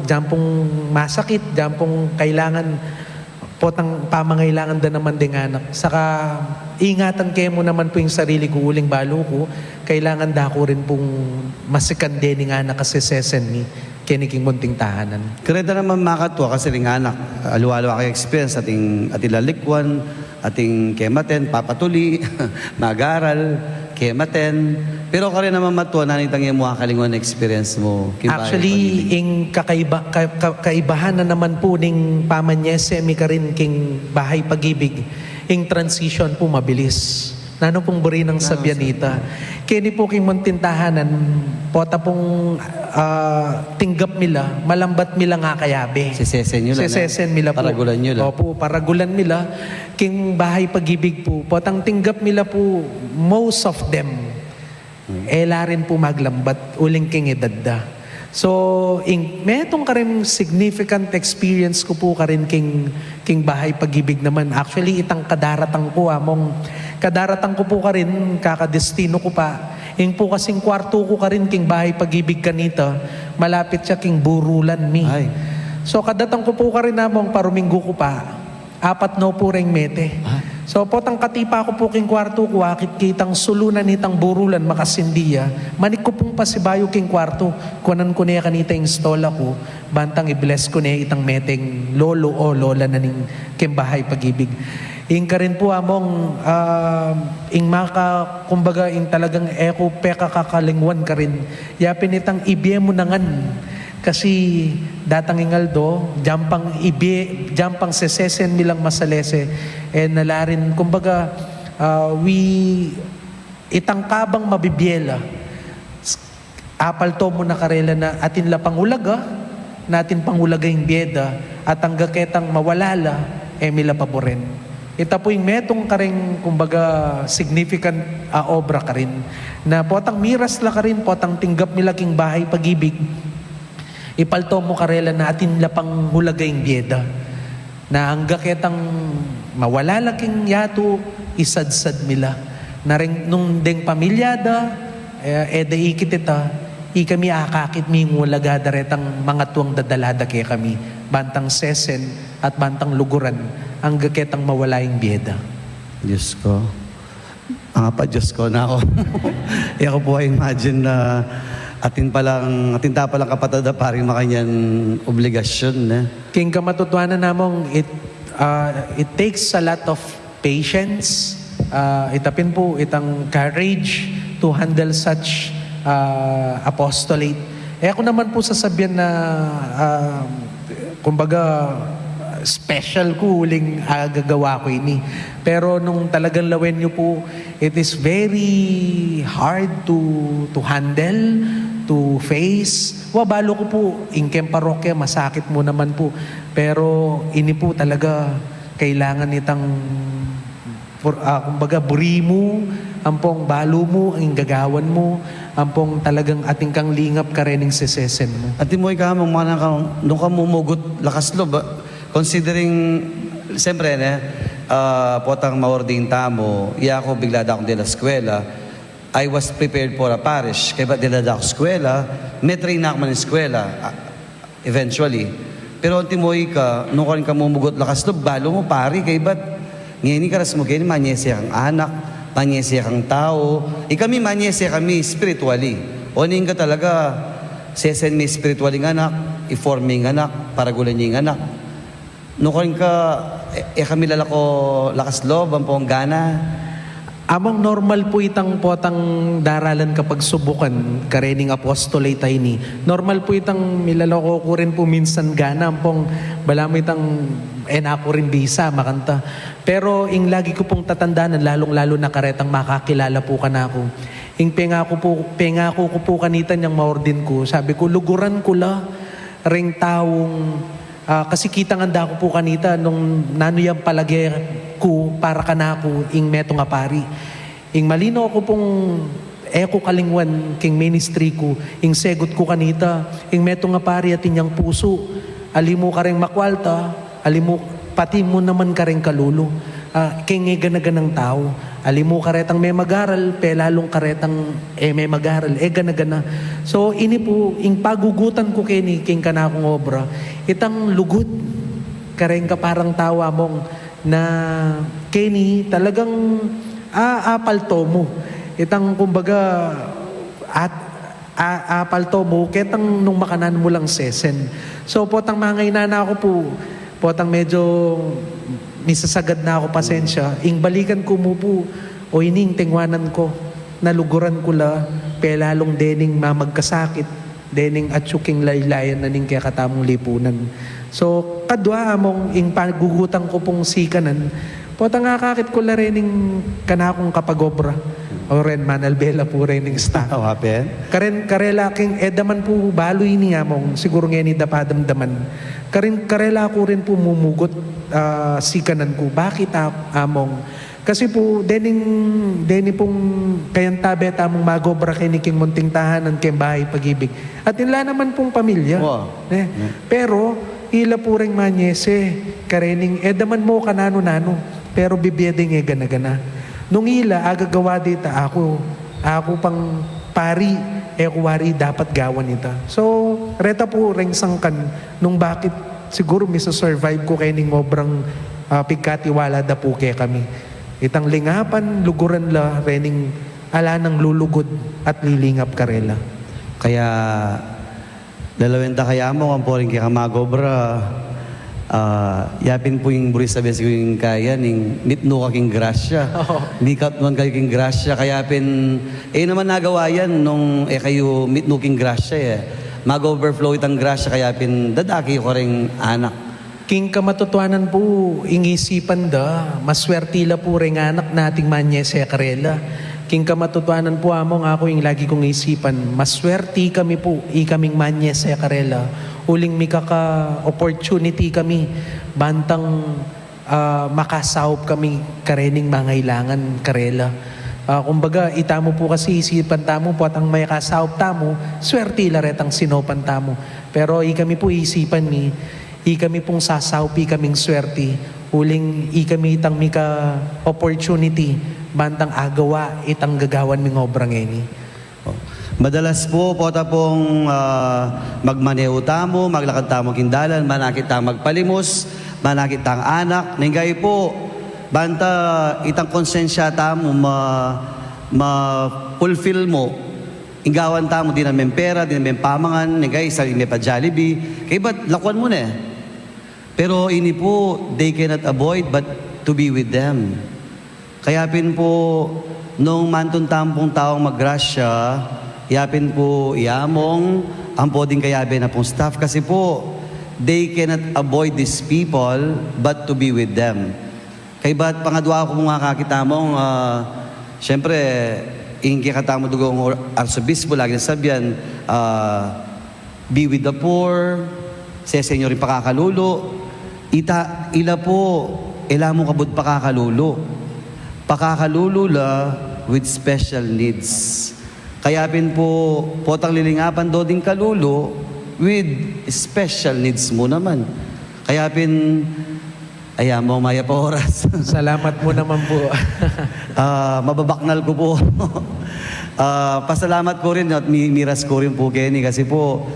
dyan pong masakit, dyan pong kailangan, potang pamangailangan din naman ding anak. Saka, ingatan kayo mo naman po yung sarili ko, uling balo ko, kailangan dako rin pong masikan din ng anak kasi sesen ni kiniking munting tahanan. Kareda naman makatwa kasi ring anak, alualo kay experience ating lalikwan, ating kematen, papatuli, mag-aral, kematen. Pero kare naman matuwa na nitang yung mga kalingon experience mo. Actually, ing kaibahan na naman po ning pamanyese mi karin king Bahay Pag-ibig, ing transition po mabilis. Nano pong buri ng sabyanita. Kini po king muntintahanan, pota pong tinggap mila, malambat mila nga kayabe. Sesesen nyo lang, Sesesen mila po. paragulan nyo lang. Opo, paragulan mila. King bahay pag-ibig po. Potang tinggap mila po, most of them, ela rin po maglambat, uling king edadda. So, metong ka rin significant experience ko po ka rin king bahay pag-ibig naman. Actually, itang kadaratang ko, kadaratang ko po ka rin, kakadestino ko pa. Yung po kasing kwarto ko ka rin king bahay pag-ibig kanita, malapit siya king burulan mi. Ay. So, kadatang ko po ka rin namang paruminggo ko pa, 4 no po ring mete. So, potang katipa ko po king kwarto ko, akit kitang sulunan nitang burulan makasindiya, manik ko pong pasibayo king kwarto, kunan ko niya kanita yung stola ko, bantang i-bless ko niya itang meteng lolo o lola na ning king bahay pag-ibig. Ing ka rin po among, kumbaga, ing talagang eko peka kakalingwan ka rin, yapin itang ibye mo nangan, kasi datang ingaldo, jampang sesesen milang masalese, nalarin, kumbaga, itang kabang mabibiela, apalto mo na karela na atin la pangulaga, natin pangulaga yung bieda, at ang gaketang mawalala, mila paboren. Ita po yung metong karing, kumbaga, significant obra ka rin, na potang miras la ka rin, potang tinggap nila king bahay pag-ibig, ipalto mo karela na atin lapang hulagay yung bieda. Na ang gaketang mawala laking yato, isadsad nila. Na rin nung deng pamilyada, eda ikitita, ikami akakit mi ngulaga daretang mga tuwang dadalada kaya kami, bantang sesen at bantang luguran, ang gaketang mawala yung bieda. Diyos ko. Diyos ko na ako. Ako po ay imagine na atinta palang kapatid na paring makanyan obligasyon na. King kamatutuanan namong it takes a lot of patience, itapin po itang courage to handle such apostolate. Ako naman po sasabihan na kumbaga special ko uling gagawa ko ini. Pero nung talagang lawen nyo po, it is very hard to handle, to face. Balo ko po, ingkem parokya, masakit mo naman po. Pero ini po talaga kailangan nitang kumbaga buri mo, ampong balo mo, ang gagawan mo, ampong talagang ating kang lingap ka rin ng sesesen mo. At mo ikaw, nung ka mumugot lakas loob, considering, siyempre, potang maording tamo, iya ako bigla da akong dila eskwela, I was prepared for a parish, kaya ba dila da ako eskwela, may train na ako man eskwela, eventually. Pero ang timoy ka, nung ka rin ka mumugot lakas loob, balo mo pari, kaya ba, ngayon ka ras mo kayo, manyesya kang anak, manyesya kang tao, ikami manyesya kami spiritually. O ning ka talaga, sesen mi spiritually ng anak, i-forming anak, paragulan niya anak. Nung ka rin ka, kami lalako lakas loob, ang pong gana. Among normal po itang potang daralan kapag subukan karening apostolate tayo ni. Normal po itang milaloko ko rin po minsan gana. Ampong balamo itang ako rin bisa makanta. Pero ing lagi ko pong tatandaan, lalong-lalo na karetang makakilala po ka na ako. Ing pengako ko po kanita niyang maordin ko. Sabi ko, luguran ko la ring taong kasi kitang anda ko po kanita nung nanuyang palagi ko para kanako ing meto nga pari. Ing malino ko pong eko kalingwan king ministry ko, ing segot ko kanita, ing meto nga pari at inyang puso. Alimo ka rin makwalta, alimo pati mo naman ka rin kalulo. King gana-ganang tao. Alimo karetang may mag-aral, lalong karetang may mag-aral, gana-gana. So, ini po, ing pagugutan ko kini, king kanakong obra, itang lugod, kareng ka parang tawa mong, na kini talagang apalto mo. Itang kumbaga, apalto mo, ketang nung makanan mo lang sesen. So, potang mga inana ko po, potang medyo misasagad na ako pasensya, ing balikan ko mo po, o ining tingwanan ko, naluguran ko la, pelalong dening mamagkasakit, dening atsuking laylayan na ning kaya katamong lipunan. So, kadwa among ing pagugutan ko pong sikanan, potang akakit ko la rin kanakong kapagobra. Oren Manalbela po rin ng staff. Oh, happen? Karen karela king edaman po baloy ni among siguro nga ni dapadamdaman. Karela ko rin po mumugot sikanan ko. Bakit among? Kasi po deni pong kayan tabi at among magobra kay king munting tahanan kay bahay pag-ibig. At ila naman pong pamilya. Wow. Pero ila po rin manyese karening edaman mo kanano-nano pero bibiyading gana-gana. Nung ila, agagawa dita, ako pang pari, kuwari dapat gawan ita. So, reta po ring sangkan nung bakit siguro survive ko kay ning obrang pigkatiwala da po kay kami. Itang lingapan, luguran la, rening ala ng lulugod at lilingap karela. Kaya, lalawenta kaya mo, ang poring kaya magobra, yapin po yung buris sabi sa yung kaya, ning mitno kaking grasya. Hindi ka naman kayo king grasya, kaya naman nagawa yan nung kayo mitno king grasya Mag-overflow itang grasya, kaya dadaki ko ring anak. King kamatutuanan po, ingisipan da, maswertila po ring anak nating manyese karela. King kamatutuanan po among ako yung lagi kong isipan, maswerti kami po, ikaming manyese karela. Uling may opportunity kami, bantang makasahop kami karening mangailangan karela. Kumbaga, itamo po kasi isipan tamo po at ang may kasahop tamo, swerte laret ang sinopan tamo. Pero ikami po isipan mi, ikami pong sasahop, ikaming swerte, uling ikami itang mika opportunity, bantang agawa, itang gagawan ming obrang eni. Madalas po, pota pong magmaneho tamo, maglakad tamo kindalan, manakit tamo magpalimos, manakit tang anak, ningay po, banta itang konsensya tamo, ma-fulfill mo, inggawan tamo, di namin pera, di namin pamangan, ningay, sa may pa Jollibee, kaya ba't lakuan mo na Pero ini po, they cannot avoid but to be with them. Kaya po, nung mantun tampong taong maggrasya, yapin po iamong ang poding kayabi na pong staff kasi po they cannot avoid these people but to be with them. Kaya ba't pangadwa ko mga kakita mong syempre ingki katamo dugong arsobispo lagi nasabihan be with the poor sa senyor pakakalulo ila po ila mo kabud pakakalulo la with special needs. Kaya po, potang lilingapan do ding kalulo with special needs mo naman. Kaya mo maya pa oras. Salamat mo naman po. Mababaknal ko po. Pasalamat ko rin at miras ko rin po Kenny kasi po,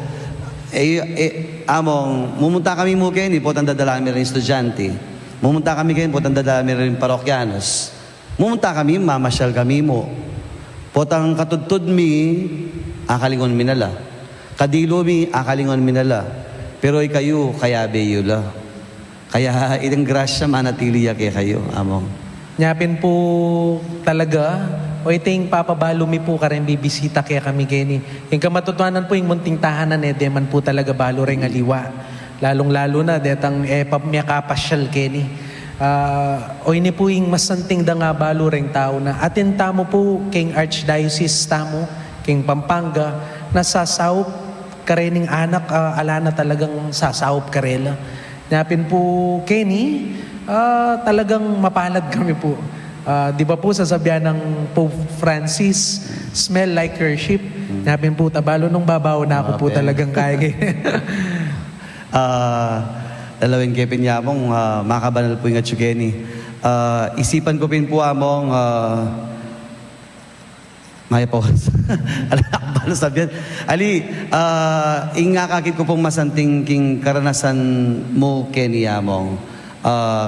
mumunta kami mo Kenny, potang dadalami rin estudyante. Mumunta kami Kenny, potang dadalami rin parokyanos. Mumunta kami, mamasyal kami mo. Potang katudtod mi, akalingon minala. Kadilo mi, akalingon minala. Pero kayo, kaya beyo la. Kaya itang grasya manatili kay kayo, among. Nyapin po talaga, o iting papabalo mi po karen bibisita kaya kami geni. Yung kamatutuanan po yung munting tahanan deman po talaga balo rin aliwa. Lalong-lalo na, detang pamya kapasyal geni. O ini po yung masanting da nga balo ring tao na atin tamo po king Archdiocese tamo, king Pampanga, nasasawop karening anak, ala na talagang sasawop karela. Napin po Kenny, talagang mapalad kami po. Di ba po sasabihan ng Pope Francis, smell like your ship. Napin po tabalo nung babaw na ako po talagang kaya. Dalawin kepin niya mong makabanal po yung atsugeni. Isipan ko po among maya po. Alakbalo sabihan. Ali, ingakakit ko pong masanting king karanasan mo Kenny among.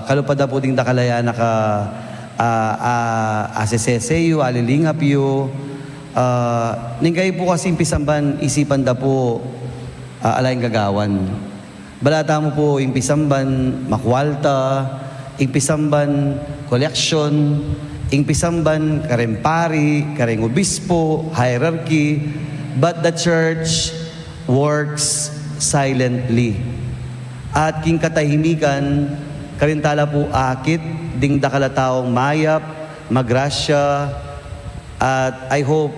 Kalupada po ding dakalaya naka aseseseyo, alilingap yo. Ningkay po kasi impisamban, isipan da po alayang gagawan. Balata mo po, impisamban, makwalta, impisamban, koleksyon, impisamban, karempari, kareng obispo, hierarchy, but the church works silently. At king katahimikan, karintala po akit, ding dakalataong mayap, magrasya, At I hope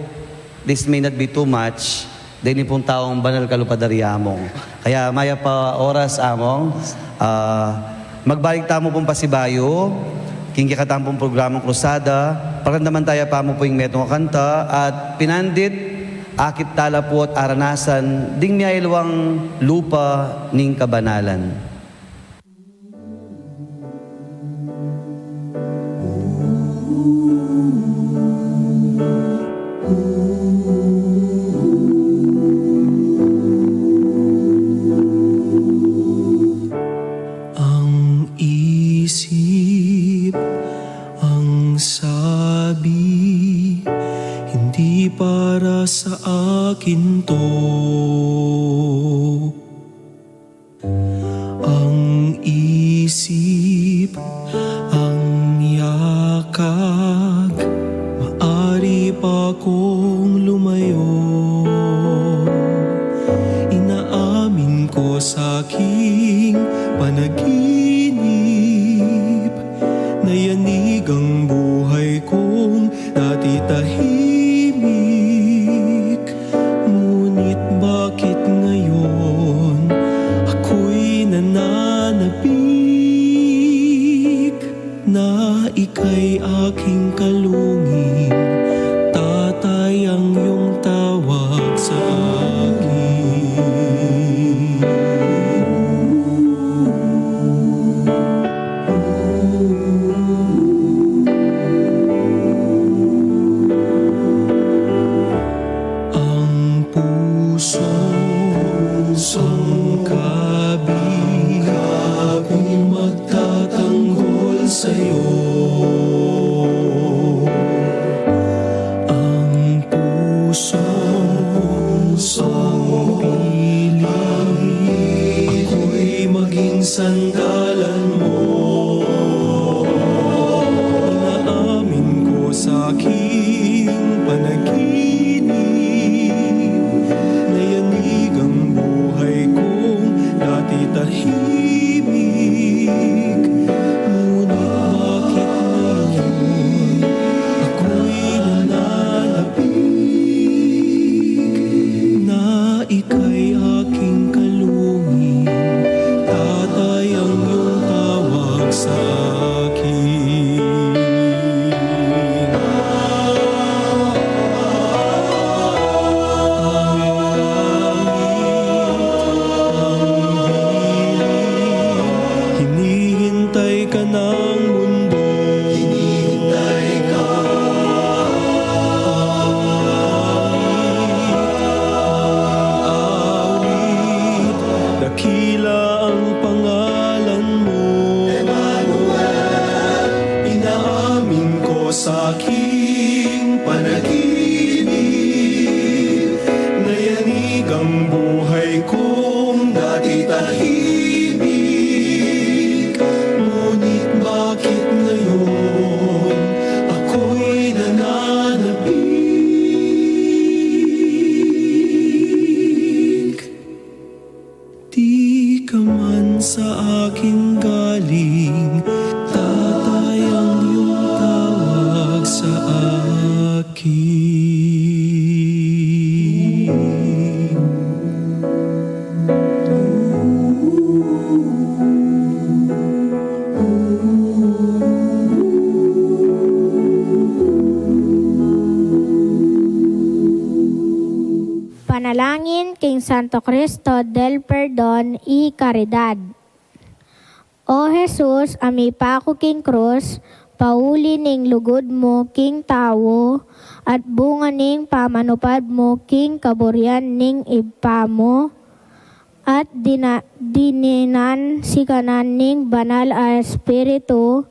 this may not be too much. Dahil pong taong banal kalupadari among. Kaya maya pa oras among. Magbalik tamo pong pasibayo. King kakatang pong programang Krusada. Parandaman tayo pa mo po yung metong kanta. At pinandit, akit tala po at aranasan, ding miyayilwang lupa ning kabanalan. Ang isip, ang sabi, hindi para sa akin to. Ang isip, ang yakag, maari pa kong lumayo. Inaamin ko sa aking panaginip na yanig ang buhay kong dati tahimik. Ngunit bakit ngayon ako'y nananabik na ika'y aking kalungin? Tatay ang iyong tawag sa akin. Ang pusong sangkabi magtatanggol sa'yo. Ang pusong pili, ako'y maging sandalan mo. Inaamin ko sa aking panaginip na yanig ang buhay kong dati tahimik. Ngunit bakit ngayon ako'y nananabik na ika'y aking kalungin? Tatay ang iyong tawag sa akin. Hinihintay ka ng mundo. Hinihintay ka. Awit, dakila ang pangalan mo. Emmanuel, inaamin ko sa aking panaginip na yanig ang buhay kong dati tahimik. Ngunit bakit ngayon ako'y nananabik? Di ka man sa akin galing, tatay ang iyong tawag sa akin. Panalangin King Santo Cristo del Perdon y Caridad. O Jesus, ami pako king krus, pauli ning lugod mo king tawo, at bunga ning pamanupad mo king kaburian ning ibpa mo, at dininan si kanan ning banal a espiritu,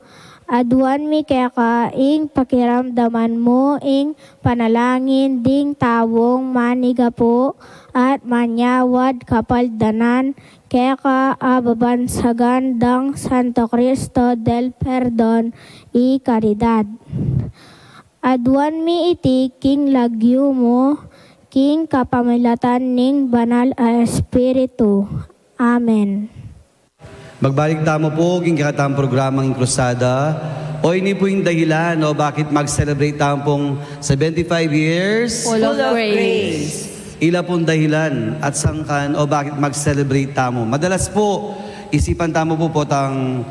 aduan mi kaya ka ing pakiramdaman mo ing panalangin ding tawong maniga po at manyawad kapaldanan kaya ka ababansagan dang Santo Cristo del Perdon y Caridad. Aduan mi iti king lagyo mo king kapamilatan ning banal a espiritu. Amen. Magbalik tamo po king kakatang programang Krusada. O ini po yung dahilan, no, bakit mag-celebrate tayo pong 75 years? Full of grace. Ila pong dahilan at sangkan o bakit mag-celebrate tamo. Madalas po, isipan tamo po tang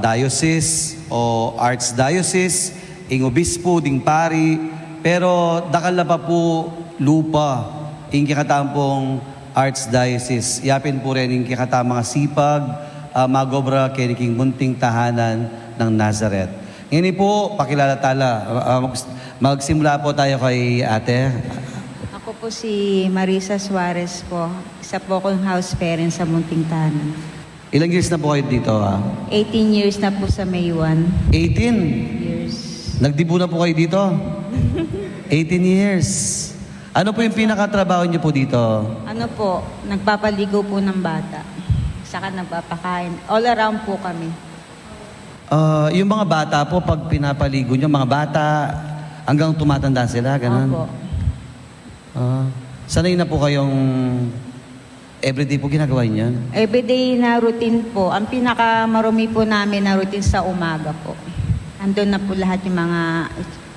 diocese o archdiocese, ing obispo, ding pari, pero dakal na pa po lupa, ing kikatampong archdiocese. Yapin po rin ing kikatang mga sipag, magobra kiniking munting tahanan ng Nazareth. Ngayon po, pakilala tala. Magsimula po tayo kay ate. Ako po si Marisa Suarez po. Isa po akong house parent sa Munting Tahanan. Ilang years na po kayo dito? 18 years na po sa May 1. 18? Years. Nagdibo na po kayo dito? 18 years. Ano po yung pinakatrabaho niyo po dito? Ano po, nagpapaligo po ng bata. Saka nagpapakain. All around po kami. Yung mga bata po, pag pinapaligo niyo, mga bata, hanggang tumatanda sila, ganun? Opo. Sanay na po kayong everyday po ginagawa niyo? Everyday na routine po. Ang pinakamarumi po namin na routine sa umaga po. Andun na po lahat yung mga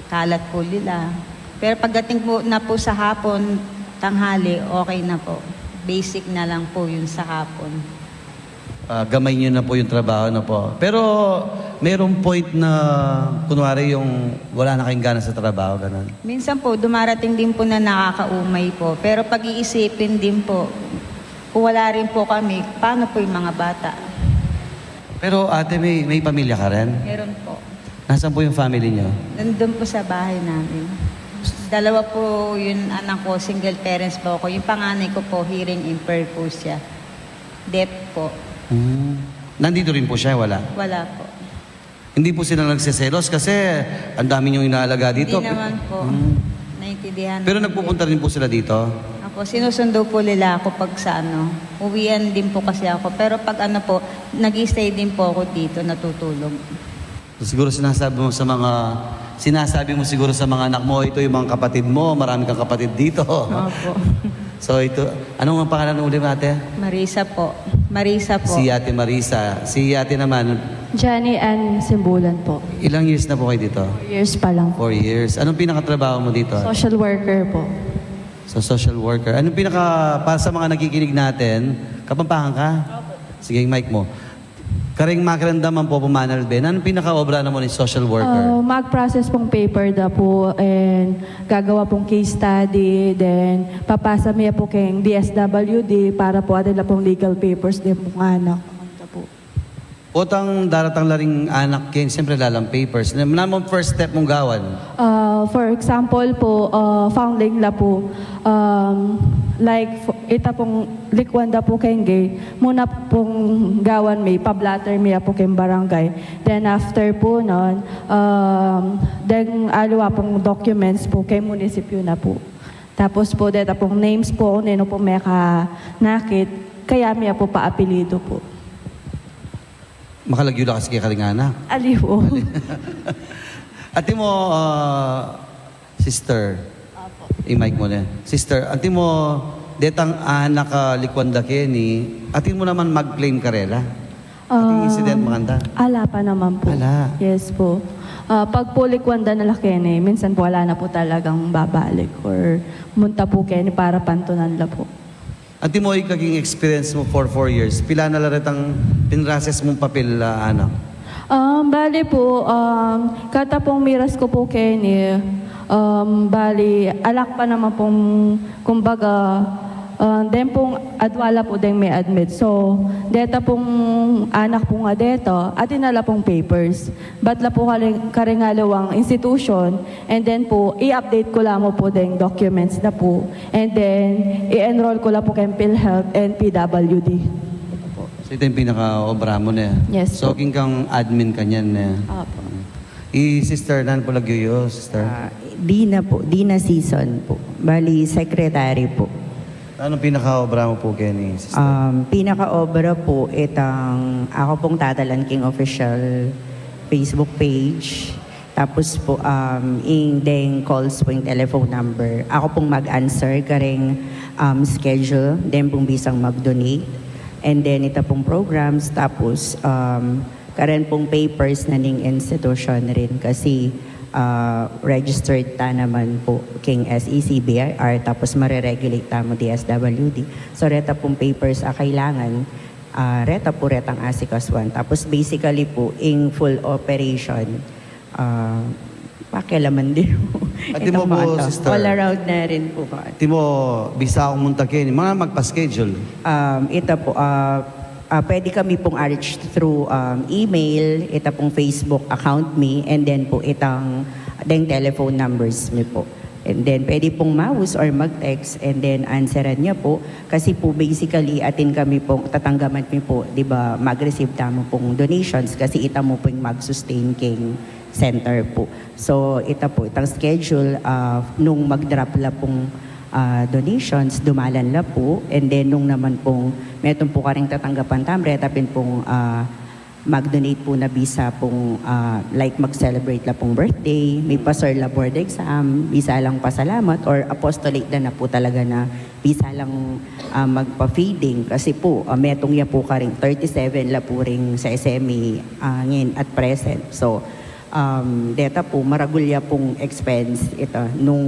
kalat po nila. Pero pagdating po na po sa hapon, tanghali, okay na po. Basic na lang po yun sa hapon. Gamay niyo na po yung trabaho na po. Pero merong point na, kunwari yung wala na kayong gana sa trabaho, ganun. Minsan po, dumarating din po na nakakaumay po. Pero pag-iisipin din po, kung wala rin po kami, paano po yung mga bata? Pero ate, may pamilya ka rin? Meron po. Nasaan po yung family niyo? Nandun po sa bahay namin. Dalawa po yun anak ko, single parents po ako. Yung panganay ko po, hearing impaired po siya. Deaf po. Nandito rin po siya, wala? Wala po. Hindi po sila nagseselos kasi ang dami niyong inaalaga dito. Hindi naman po. Naintindihan. Pero nagpupunta rin po sila dito? Ako, sinusundo po nila ako pag sa ano. Uwian din po kasi ako. Pero pag ano po, nag-stay din po ako dito, natutulog. Siguro sinasabi mo siguro sa mga anak mo, ito yung mga kapatid mo, marami kang kapatid dito. Opo. So ito, anong ang pangalan ng ulit ate? Marisa po. Marisa po. Si Ate Marisa. Si Ate naman, Johnny Ann Simbulan po. ilang years na po kayo dito? 4 years pa lang po. 4 years. Anong pinakatrabaho mo dito? Social worker po. So, social worker. Anong para sa mga nakikinig natin, Kapampangan ka? Sige, yung mic mo. Karing makaramdaman po pumanal Ben, anong pinaka-obra naman ni social worker? Mag-process pong paper da po and gagawa pong case study, then papasa miya po kayong DSWD para po adila pong legal papers din pong anak. Po. Otang daratang laring anak kin, siyempre lalang papers. Naman first step mong gawan? For example po, founding la po, ita pong likwanda po kayong gay, muna pong gawan may pablatter miya po kayong barangay. Then after po nun, then alawa pong documents po kay munisipyo na po. Tapos po, deta pong names po, nino po may nakit, kaya miya po paapelido po. Makalagyo na kasi kay karingana. Aliwo. Ate mo, sister. Apo. I-mic mo na. Sister, ate mo, detang anak likwanda keni, ate mo naman mag-claim karela? Ating incident maganda? Ala pa naman po. Ala. Yes po. Pag po likwanda na lakene, minsan po wala na po talagang babalik or munta po kene para pantunan la po. Ate mo, ikaging experience mo for 4 years. Pila na larat ang pinrases mong papel, anak? Bali po, kata pong miras ko po kene, bali, alak pa naman pong, kumbaga, den pong adwala po den may admit. So, deta pong anak po nga deto, at inala pong papers. Batla po karingalawang institution, and then po, i-update ko lang mo po den documents na po. And then, i-enroll ko lang po kay PhilHealth and PWD. So, ito yung pinaka-obra mo na. Yes So, po. king kang admin kanyan na. Apo. Sister, nan po lagyo sister? Dina season po. Bali, secretary po. Anong pinaka-obra mo po, Kenny, sister? Pinaka-obra po, itang ako pong tatalan king official Facebook page. Tapos po, then calls po yung telephone number. Ako pong mag-answer karing schedule, then pong bisang mag-donate. And then ito pong programs, tapos karen pong papers na ning institution rin kasi registered ta naman po king SECBIR tapos mareregulate ta mo DSWD. So reta pong papers kailangan reta po retang asikaswan. Tapos basically po in full operation pakialaman din po. At di mo Itong po, mga to. sister? All around na rin po. Ti mo, bisa akong muntakin, mga magpa-schedule. Ito po, pwede kami pong arch through email, ito pong Facebook account me, and then po itang telephone numbers me po. And then pwede pong mouse or mag-text and then answeran niya po. Kasi po basically atin kami pong tatanggaman mi po, di ba, mag-receive tamo pong donations kasi ita mo po yung mag-sustain king center po. So ita po, itang schedule nung mag-drop la pong donations, dumalan la po. And then nung naman pong, meron po karing tatanggapan tamre, tapin pong mag-donate po na bisa pong like mag-celebrate la pong birthday, may pa-sir la board exam, bisa lang pasalamat or apostolate na po talaga na bisa lang magpa-feeding kasi po metong ya po karing 37 la po ring sa SME ngayon at present. So deta po maragulya pong expense ito nung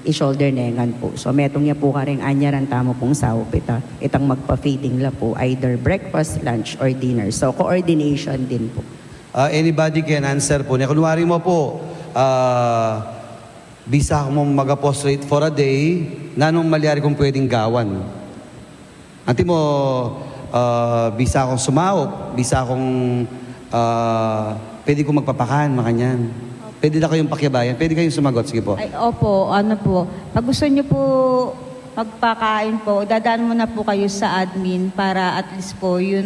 i-shoulder nengan po. So metong ya po karing anyaran tamo pong saup itang magpa-feeding la po either breakfast, lunch or dinner. So coordination din po. Anybody can answer po. Kunwari mo po, bisa mo mag-apostolate for a day, nanong malyari kung pwedeng gawan. Anti mo, bisa akong sumaup, bisa akong pwede kong magpapakan, makanyan. Pwede na kayong pakibayan, pwede kayong sumagot. Sige po. Ay, opo, ano po. Pag gusto niyo po magpakain po, dadaan muna po kayo sa admin para at least po yun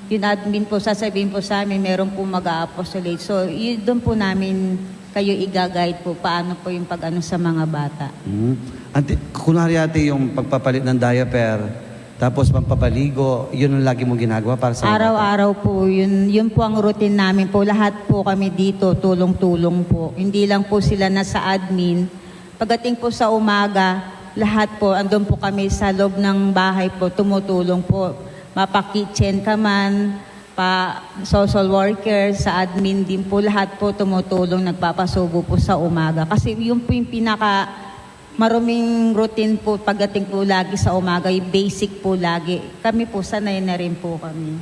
admin po, sasabihin po sa amin, meron po mag-a-apostolate. So, yun doon po namin kayo i-guide po paano po yung pag-ano sa mga bata. Kunwari ate yung pagpapalit ng diaper, tapos pampapaligo, yun ang lagi mong ginagawa para sa mga bata? Araw-araw po, yun po ang routine namin po. Lahat po kami dito, tulong-tulong po. Hindi lang po sila nasa admin. Pagdating po sa umaga, lahat po, andun po kami sa loob ng bahay po, tumutulong po. Mapa-kitchen ka man, pa-social worker, sa admin din po, lahat po tumutulong, nagpapasubo po sa umaga. Kasi yun po yung maruming routine po pagdating po lagi sa umaga, yung basic po lagi. Kami po, sanay na rin po kami.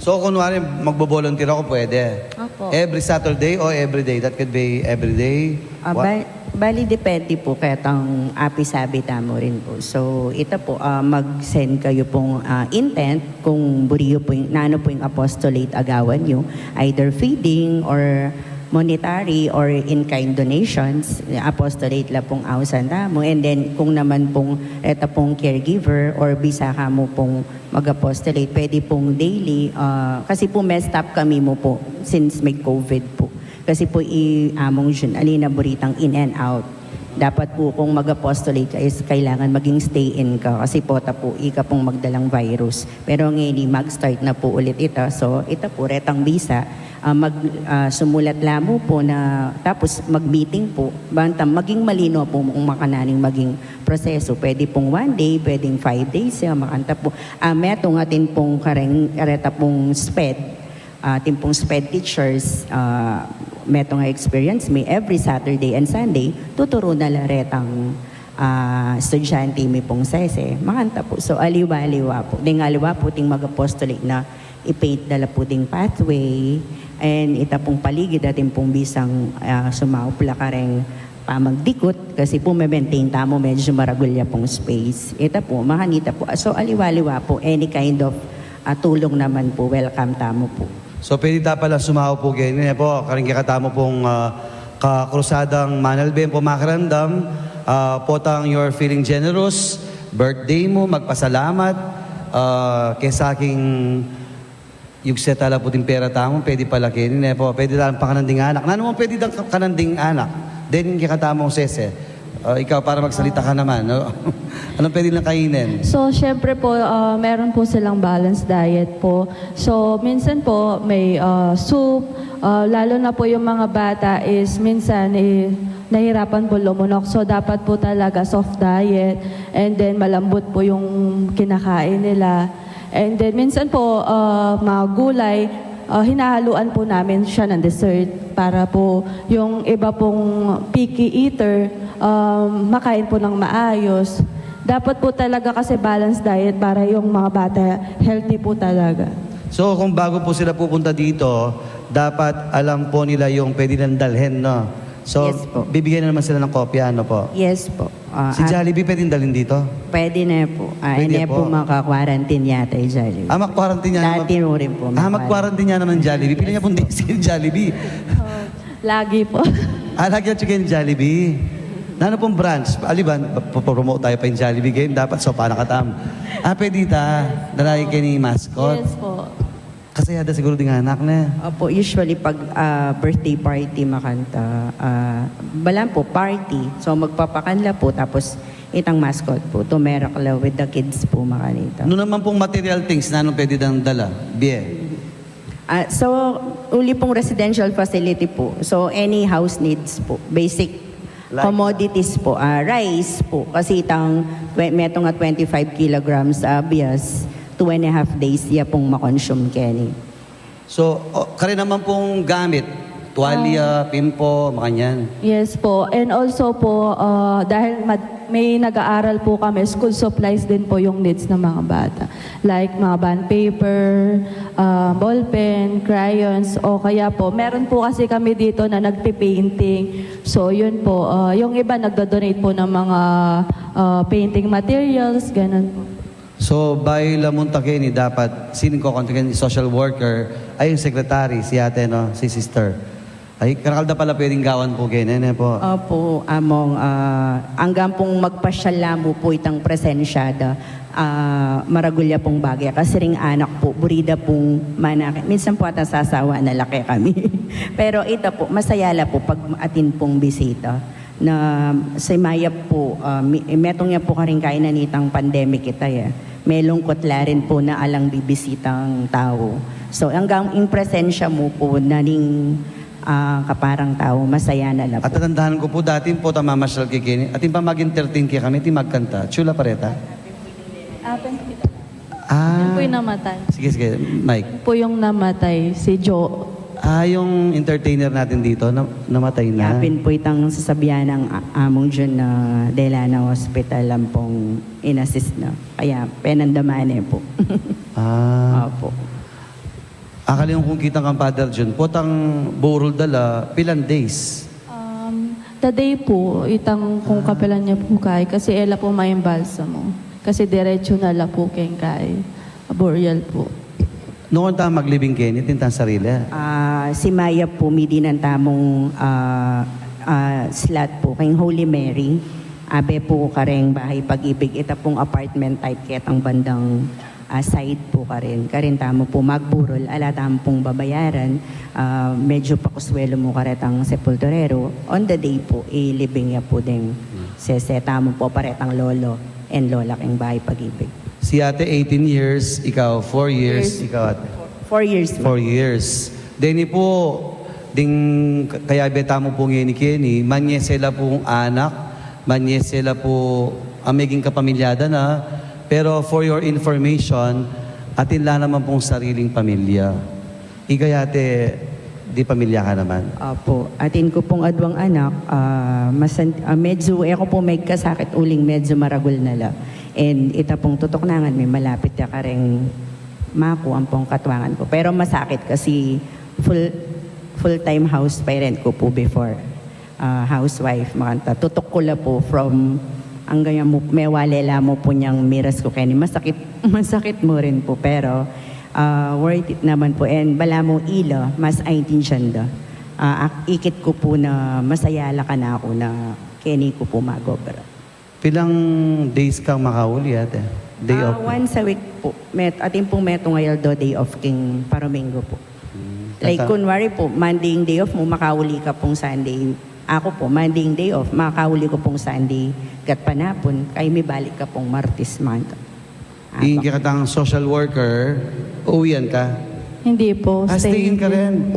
So, kunwari, magbo-volunteer ako, pwede? Opo. Every Saturday or every day? That could be every day? Bali, depende po katang api-sabi tamo rin po. So, ito po, mag-send kayo pong intent kung buriyo po yung, nano po yung apostolate agawan nyo, either feeding or monetary or in-kind donations, apostolate la pong ausan mo. And then, kung naman pong eta pong caregiver or bisa ka mo pong mag-apostolate, pwede pong daily, kasi po messed up kami mo po since may COVID po. Kasi po among June, alina buritang in and out. Dapat po kung mag-apostolate ka is kailangan maging stay-in ka kasi po ika pong magdalang virus. Pero ngayon, mag-start na po ulit ito. So, ito po, retang visa. Sumulat lamo po na tapos mag-meeting po banta maging malino po kung makananing maging proseso. Pwede pong 1 day, pwedeng 5 days makanta po. Meto nga tin pong kareta pong SPED, tin pong SPED teachers, meto nga experience may every Saturday and Sunday tuturo na laretang estudyante may pong sese makanta po. So aliwa-aliwa po. Ding aliwa po ting mag-apostolate na i-paint dala po ding pathway and ita pong paligid atin pong bisang sumaupla ka rin pamagdikot kasi po may maintain tamo medyo maragulya pong space. Ita po, makanita po. So aliwa-aliwa po, any kind of tulong naman po, welcome tamo po. So, pwede ta pala sumaw po ganyan po. Karing katamo pong kakrusadang manalbem po makarandam. Potang you're feeling generous. Birthday mo, magpasalamat. Kesa aking yugset ala po ting pera tamo, pwede pala kinin po. Pwede lang pa kananding anak. Nano mo pwede lang kananding anak? Then kikatamong sese. Ikaw para magsalita ka naman. No? Anong pwede lang kainin? So, syempre po, meron po silang balanced diet po. So, minsan po, may soup. Lalo na po yung mga bata is minsan nahirapan po lumunok. So, dapat po talaga soft diet. And then, malambot po yung kinakain nila. And then, minsan po, mga gulay. hinahaluan po namin siya ng dessert para po yung iba pong picky eater makain po ng maayos. Dapat po talaga kasi balanced diet para yung mga bata healthy po talaga. So kung bago po sila pupunta dito, dapat alam po nila yung pwede nilang dalhin, no? So Yes po. bibigyan na naman sila ng kopya, ano po? Yes po. Si Jollibee pwedeng dalhin dito? Pwede na po. Pwede Hindi po. po maka-quarantine yata yung Jollibee. Mag-quarantine niya naman. Dati rin po. Mag-quarantine niya naman Jollibee. Pili niya pong si Jollibee. Lagi po. Lagi at chicken Jollibee. Nano pong branch? Aliban, promote tayo pa yung Jollibee game. Dapat sopa nakatam. Pwede ta. Dalagi kayo ni mascot. Yes po. Kasi yada siguro din anak na. Opo, usually pag birthday party makanta, balan po, party. So magpapakanla po, tapos itang mascot po, tumerakla with the kids po makanita. Ano naman pong material things na anong pwede dang dala? Beer. So, uli pong residential facility po. So, any house needs po. Basic Like? commodities po. Rice po. Kasi itang metong nga 25 kilograms bias, 2.5 days iya pong makonsume Kenny. So, kare naman pong gamit. Tuwalya, pimpo, makanyan. Yes po. And also po, dahil may nag-aaral po kami, school supplies din po yung needs ng mga bata. Like mga bond paper, ballpen, crayons, o kaya po, meron po kasi kami dito na nagpe-painting. So yun po, yung iba nagdo-donate po ng mga painting materials, ganun po. So, by Lamunta Kenny, dapat sining ko kontakin social worker ay yung secretary, si ate, no? Si sister. Ay, karakalda pala pwedeng gawan po Kenny, ano po? Opo, among hanggang pong magpasyala mo po itang presensyada, maragulya pong bagay. Kasi ring anak po, burida pong manaki. Minsan po at nasasawa na laki kami. Pero ito po, masayala po pag atin pong bisita. Na si Maya po, metong niya po karing kainan itang pandemic kita ya. May lungkot la rin po na alang bibisitang tao. So hanggang in presensya mo po naning kaparang tao, masaya na lang At po. tatandaan ko po dati po tamamasyal kay Kenny. At yung pamag-entertain kay kami, magkanta. Chula pareta. Yun po yung namatay. Sige, sige. Mike. Yun po yung namatay, si Joe. Yung entertainer natin dito, namatay na. Yapin po itang sasabihan ng among dyan na Delana Hospital lang pong inassist na. Kaya penandamane po. Opo. Akala yung kung kitang kang Father John, potang burol dala, pilan days. The day po, itang kung kapelan niya po kay, kasi ela po may balsamo. Kasi diretso na la po keng kay. Burial po. Noon tayo maglibing Kenny, tintang sarili. Si Maya po, midi ng tamong slot po, kayong Holy Mary. Abe po kareng bahay pag-ibig. Ito pong apartment type ketang bandang side po karin tamo po magburol, ala tamo pong babayaran. Medyo pakuswelo mo karetang sepulturero. On the day po, ilibing niya po din. Seseta mo po paretang lolo and lola kayong bahay pag-ibig. Si ate 18 years, ikaw 4 years, ikaw ate 4 years. 4 years. Deni po, ding kaya beta mo po ngayon ni Kenny, manye sila pong anak, manye sila po amiging kapamilyada na, pero for your information, atin lang naman pong sariling pamilya. Ikayate, di pamilya ka naman. Opo, atin ko pong adwang anak, medyo, ako po may kasakit uling, medyo maragul na la. And ita pong tutok nangan, may malapit ya kareng maku ang pong katwangan ko. Pero masakit kasi full-time house parent ko po before. Housewife, makanta. Tutok ko la po from hanggang mo, may walela mo po niyang miras ko kaya masakit mo rin po. Pero worth it naman po. And bala mo ila, mas aitin siya da. Ikit ko po na masayala ka na ako na Kenny ko po magobra. Pilang days kang makahuli ate? Day off? Once a week po. Atin pong meto ngayon day off king Paromingo po. Like kunwari po, Monday day off mo, makahuli ka pong Sunday. Ako po, Monday day off, makahuli ko pong Sunday. Gat panapon, kay may balik ka pong Martes month. Iing kitang social worker, uwian ka? Hindi po. Stay-in ka rin.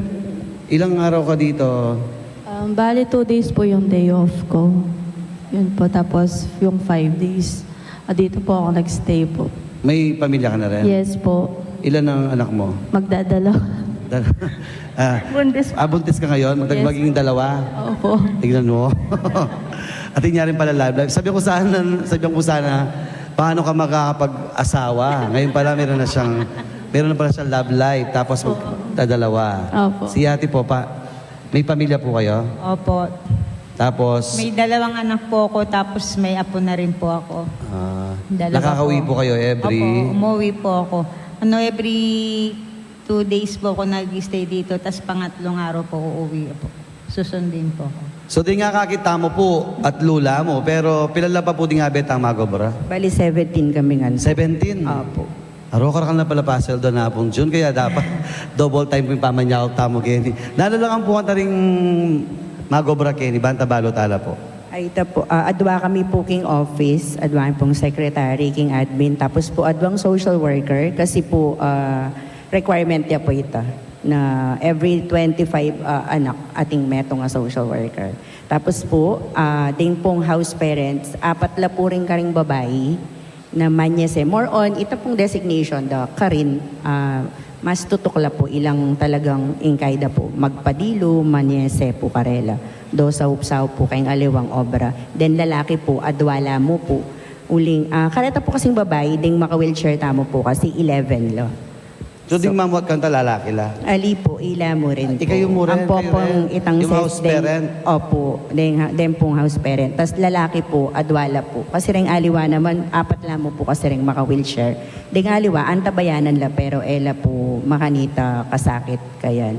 Ilang araw ka dito? Bali 2 days po yung day off ko. Yun po, tapos yung 5 days. Dito po ako nagstay po. May pamilya ka na rin? Yes po. Ilan ang anak mo? Magdadala. Buntis. Buntis ka ngayon? Yes. Magiging dalawa? Opo. Tignan mo. At yun nga rin pala live. Sabi ko sana, paano ka makakapag-asawa? Ngayon pala meron na pala siyang love life, tapos magdadalawa. Opo. Si ate po, may pamilya po kayo? Opo. Tapos, May 2 anak po ako, tapos may apo na rin po ako. Dalawa nakakauwi po kayo every... Opo, umuwi po ako. Every 2 days po ako nag-stay dito, tapos pangatlong araw po uuwi po. Susundin po ako. So di nga kakita mo po at lula mo, pero pilala pa po di nga betang magobra? Bali 17 kami nga. 17? Opo. Arokar ka na pala pasel doon na pong June, kaya dapat double time po yung pamanyakot tamo, Kenny. Nalalangan po ka rin magobra, Kenny, banta balo tala po. Ay, ito po, adwa kami po king office, adwa pong secretary, king admin, tapos po adwang social worker, kasi po requirement niya po ito, na every 25 anak ating metong nga social worker. Tapos po, ding pong house parents, 4 la po rin karing babae, na manyese. More on, ito pong designation, the karin, mas tutukla po, ilang talagang ingkayda po. Magpadilo, manyese po karela. Do sa upsaw po kayong aliwang obra. Then lalaki po, adwala mo po. Uling, kareta po kasing babae, ding maka-wheelchair tamo po kasi 11 lo. So, ding mamuat kang lalaki la? Ali po, ila mo rin po. Ikayo mo rin, Ang popong kayo rin. itang Yung house parent? Opo, den pong house parent. Tapos lalaki po, adwala po. Kasi rin aliwa naman, 4 lang mo po kasi rin maka-wheelchair. Ding aliwa, antabayanan la, pero ela po makanita kasakit kayan.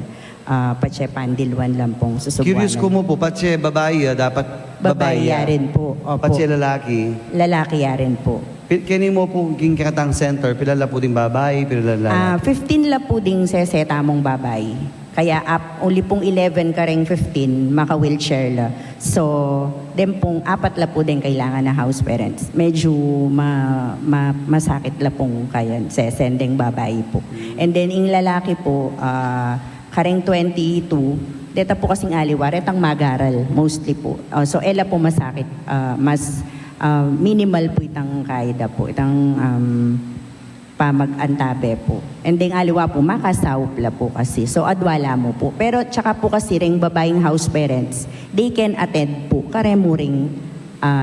Patse pandilwan lang pong susubuanan. Curious ko mo po, patse babae, dapat Babae babae. rin po. Opo. Patse lalaki. Lalaki rin po. Kini mo po king kakatang center, pilala po din babae, pilala lalaki. 15 la po ding seseta mong babay. Kaya only pong 11 ka ring 15, maka-wheelchair la. So, den pong 4 la po din kailangan na house parents. Medyo masakit la pong kayan, sesending babay po. And then, yung lalaki po, karing 22, deta po kasing aliwa, retang magaral, mostly po. So, ela po masakit, minimal po itang kaida po, itang pamag-antabe po. And then aliwa po, makasawpla po kasi. So adwala mo po. Pero tsaka po kasi ring babaeng house parents, they can attend po karemuring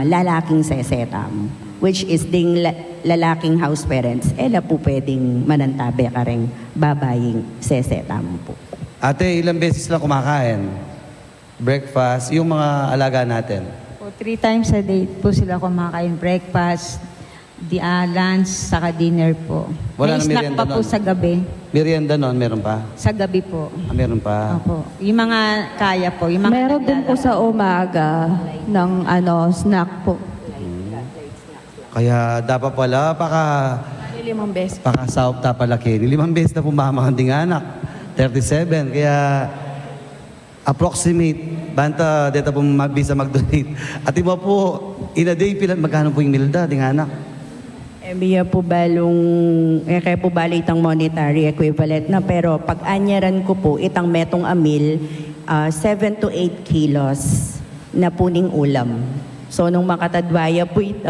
lalaking seseta mo. Which is ding lalaking house parents, ela po pwedeng manantabe kareng babaeng seseta mo po. Ate, ilang beses lang kumakain? Breakfast, yung mga alaga natin. Po, 3 times a day po sila kumakain. Breakfast, lunch, saka dinner po. Wala May na snack merienda pa po nun? sa gabi. Merienda noon, meron pa? Sa gabi po. Meron pa? Opo. Yung mga kaya po. Yung mga Meron din po sa umaga ng snack po. Kaya dapat pala, 5 beses. pakasawap ta pala Kenny. 5 beses na pumamahang ding anak. 37. Kaya, approximate, banta, dito po magbisa mag-donate. At iba po, in a day, magkano po yung milda, ding anak? Biya po kaya po bali itang monetary equivalent na, pero pag anyaran ko po, itang metong amil, 7 to 8 kilos na puning ulam. So nung makatadwaya po ito,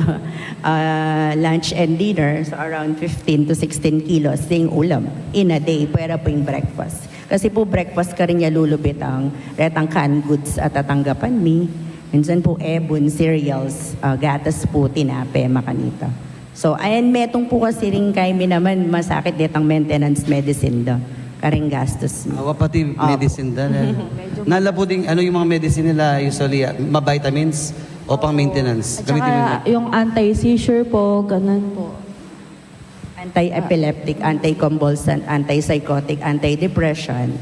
lunch and dinner, so around 15 to 16 kilos ding ulam in a day, pwera po yung breakfast. Kasi po breakfast ka rin niya lulubit ang retang canned goods at tatanggapan mi. Minsan po ebon, cereals, gatas po, tinape, makanita. So ayan, metong po kasi rin kami naman masakit ditang maintenance medicine da. Karing gastos mi. Awa pati medicine da. Nala po ding, ano yung mga medicine nila usually, ma-vitamins o pang maintenance? At saka yung anti-seizure po, ganun po. Anti-epileptic, anti-convulsant, antipsychotic, anti-depression.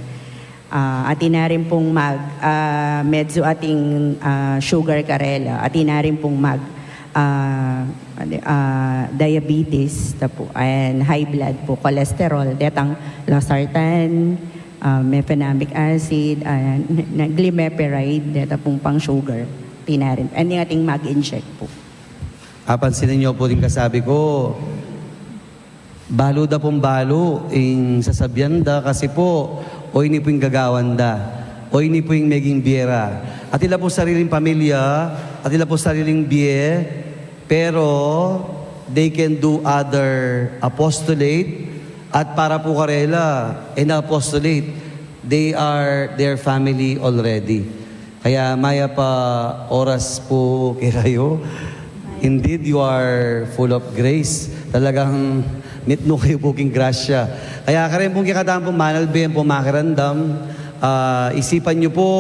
Atin na rin pong medyo ating sugar karela. Atin na rin pong diabetes, tapo, and high blood po, cholesterol, detang losartan, mefenamic acid, glimepiride, deta pong pang sugar. Tinarin. And yung ating mag-inject po. Pansinin niyo po din kasabi ko, balo da pong balo, sasabyan da kasi po, o ini po yung gagawan da, o ini po yung meging biera. At ila po sariling pamilya, at ila po sariling biye, pero they can do other apostolate, At para po Karela and apostolate, they are their family already. Kaya maya pa oras po kayo. Indeed, you are full of grace. Talagang mitno kayo po king grasya. Kaya karin pong kikataan po manalbihan po makirandam. Isipan nyo po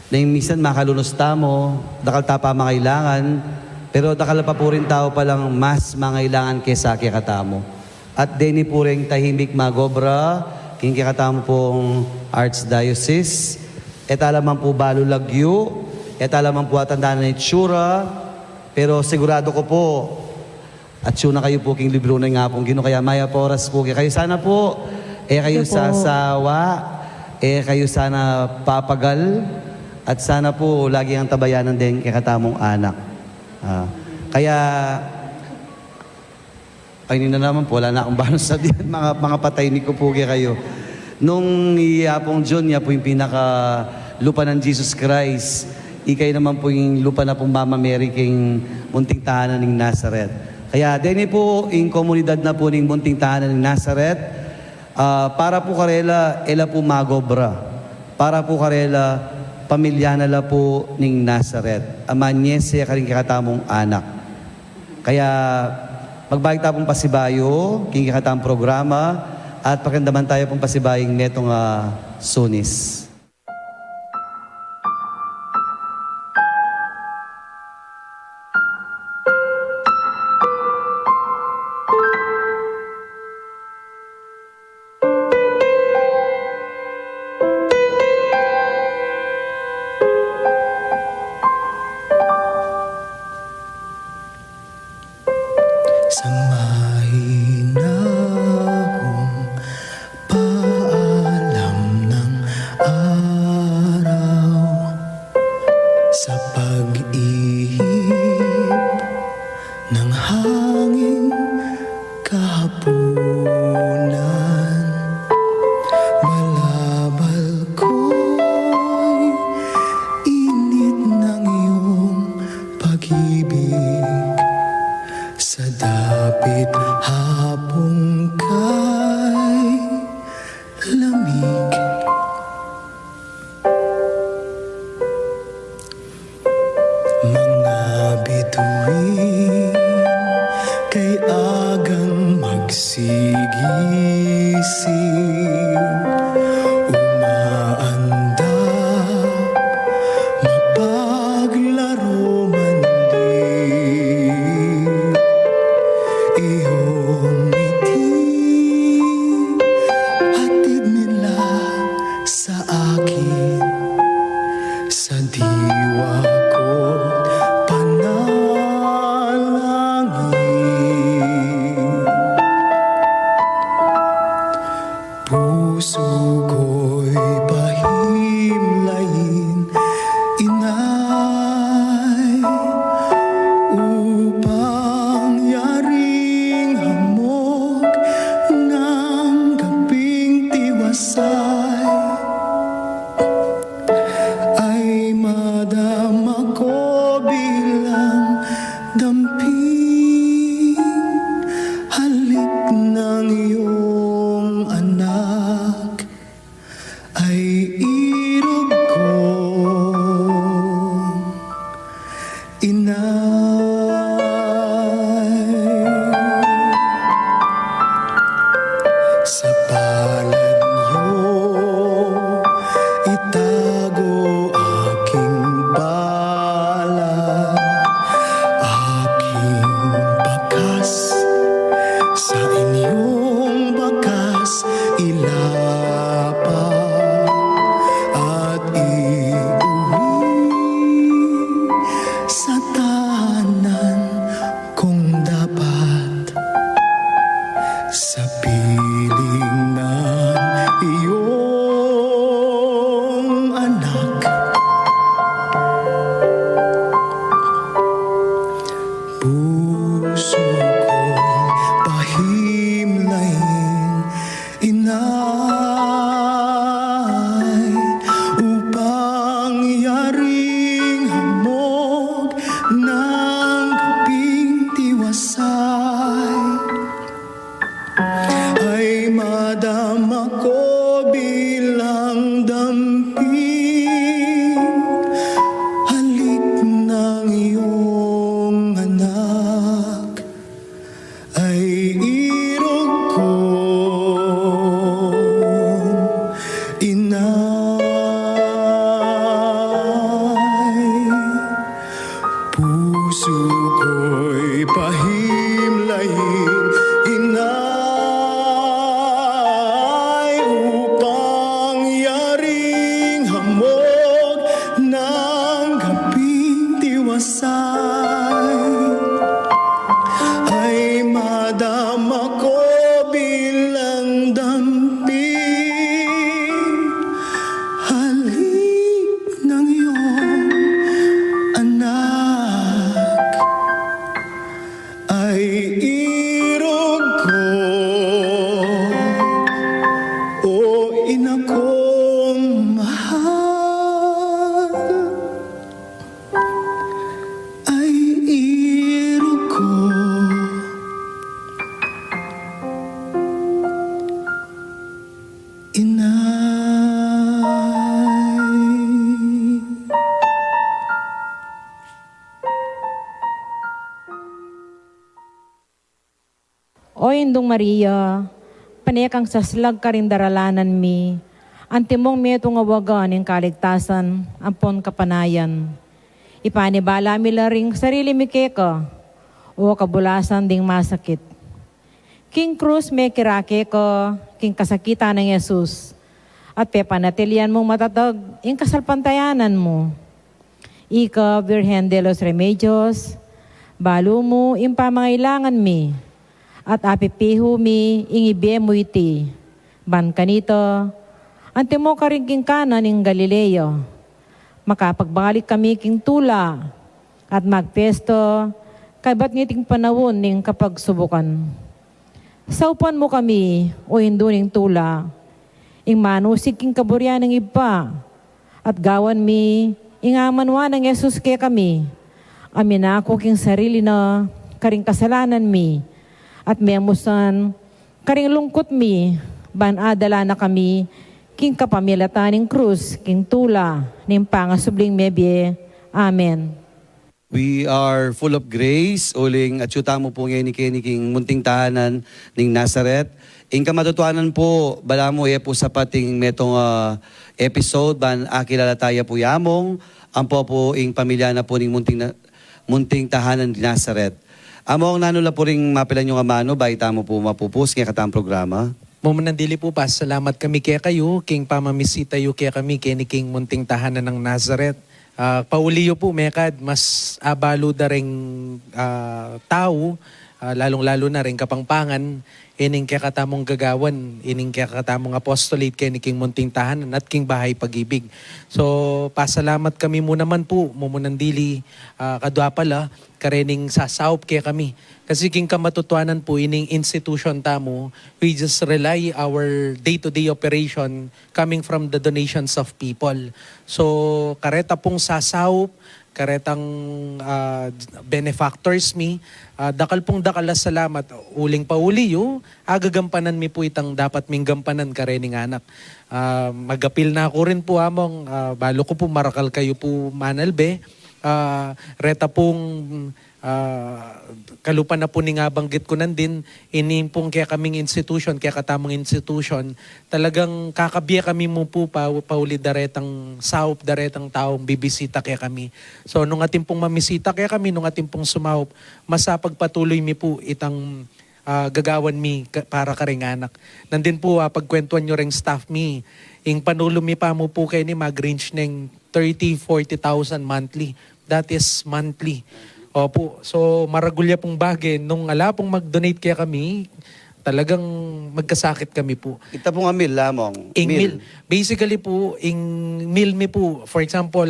na yung minsan makalunusta mo, dakal tapa mangailangan, pero dakal pa po rin tao palang mas mangailangan kesa kikatamo. At deni po rin tahimik magobra, king kikatamo pong Archdiocese, et alaman po balo lagyo, et alaman po atandaan na itsura, pero sigurado ko po, at yun na kayo po king libro na nga pong gino, kaya maya po oras po, kayo sana po, kayo sasawa, kayo sana papagal, at sana po lagi ang tabayanan din kay katamong anak. Kaya, ay na naman po, wala na akong balong sabihin, mga patay ni ko po kayo. Nung iyapong John, niya po yung pinaka lupa ng Jesus Christ, ikay naman po yung lupa na pong Mama Mary king munting tahanan ng Nazareth. Kaya, dini po, yung komunidad na po ng munting tahanan ng Nazareth, para po Karela, ela po magobra. Para po Karela, pamilya na la po ning Nazareth. Amanyese karing kakatamong anak. Kaya magbalik tayo pong pasibayo, king kakatamong programa, at pakandaman tayo pong pasibaying netong Sunis. Sa mahinahong paalam ng araw, sa pag-ihip ng hangin kahapunan, malabal ko'y init ng iyong pag-ibig. Sa dapit hapong kay lamig, mga bituin kay agang magsigising, umaandap mapaglaro man din. Iyong ngiti, hatid nila sa akin, sa diwa ko't panalangin. Puso ko'y pahimlayin, inay, upang yaring hamog ng gabing tiwasay ay madama ko bilang damping halik ng iyong anak ay irog kong inay. Sa palad niyo itago aking balat, aking bakas, sa inyong bakas ilapag at iuwi sa tahanan kung dapat, sa piling ng iyong anak. Puso ko'y pahimlayin, inay. madama ko bilang damping halik ng iyong anak ay irog kong inay. Puso ko'y pahimlayin, inay, upang yaring hamog ng gabing tiwasay ay madama ko bilang damping halik ng iyong anak ay irog ko, o ina kong mahal, ay irog ko. Inay. O Indong Maria, panekang saslag ka rin daralanan mi, antimong metong awagan ng kaligtasan, ampon kapanayan. Ipanibala mi laring sarili mi keka, o kabulasan ding masakit. King Cruz me kirake ko, king kasakitan ng Yesus, at pepanatilian mong matatag, ing kasalpantayanan mo. Ika, Virgen de los Remedios, balo mo, impamangailangan mi, at apipiho mi, ingibiye mo iti. Ban kanito, ante mo ka rin king kanan ng Galileo, makapagbalik kami king tula, at magpesto, kay ba't ngiting panawon ning kapag subukan. Saupan mo kami, o hindo ning tula, ing manusig king kaburya ng iba, at gawan mi, ingamanwa ng Yesus kaya kami, amin ako king sarili na, karing kasalanan mi, at memusan, karing lungkot mi, ban adala na kami, king kapamilatan ng krus, king tula, ning pangasubling mebye. Amen. We are full of grace, uling at syuta mo po ngayon ni king munting tahanan ning Nazareth. Ing kamatutuanan po, bala mo po sa pating metong episode, ban akilala tayo po yamong, ang po ing pamilya na po ning munting tahanan ni Nazareth. Among nanula po ring mapilan yung amano, baita mo po mapupus kaya katang programa. Mumanandili po pa, salamat kami kaya kayo, king pamamisita yu kaya kami, kaya ni king munting tahanan ng Nazareth. Pauliyo po, mekad, mas abalo da ring tao, lalong-lalo na rin kapangpangan, ining kaya katamong gagawan, ining kaya katamong apostolate, kaya ni king munting tahanan at king bahay pag-ibig. So, pasalamat kami mo naman po, mumunandili, kadwa pala, karening sasaup kaya kami. Kasi king kamatutuanan po, ining institution tamo, we just rely our day-to-day operation coming from the donations of people. So, kareta pong sasaup, karetang benefactors mi, dakal pong dakala salamat, uling pauli yu, agagampanan mi po itang dapat ming gampanan karening anak. Magapil na ako rin po among, balo ko po marakal kayo po manalbe, reta pong kalupan na po ni nga banggit ko nandin, ining pong kaya kaming institution, kaya katamang institution, talagang kakabya kami mo po pauli daretang saup, daretang taong bibisita kaya kami. So nung ating pong mamisita kaya kami, nung ating pong sumaup, masapagpatuloy mi po itang gagawan mi para karing anak. Nandin po pagkwentuhan nyo ring staff mi, ing panulo mi pa mo po kayo ni mag-range ng 30,000-40,000 monthly. That is monthly. Opo, so maragulya pong bagay, nung ala pong mag-donate kaya kami, talagang magkasakit kami po. Ita pong meal lamang. Meal. Basically po, meal mi po, for example,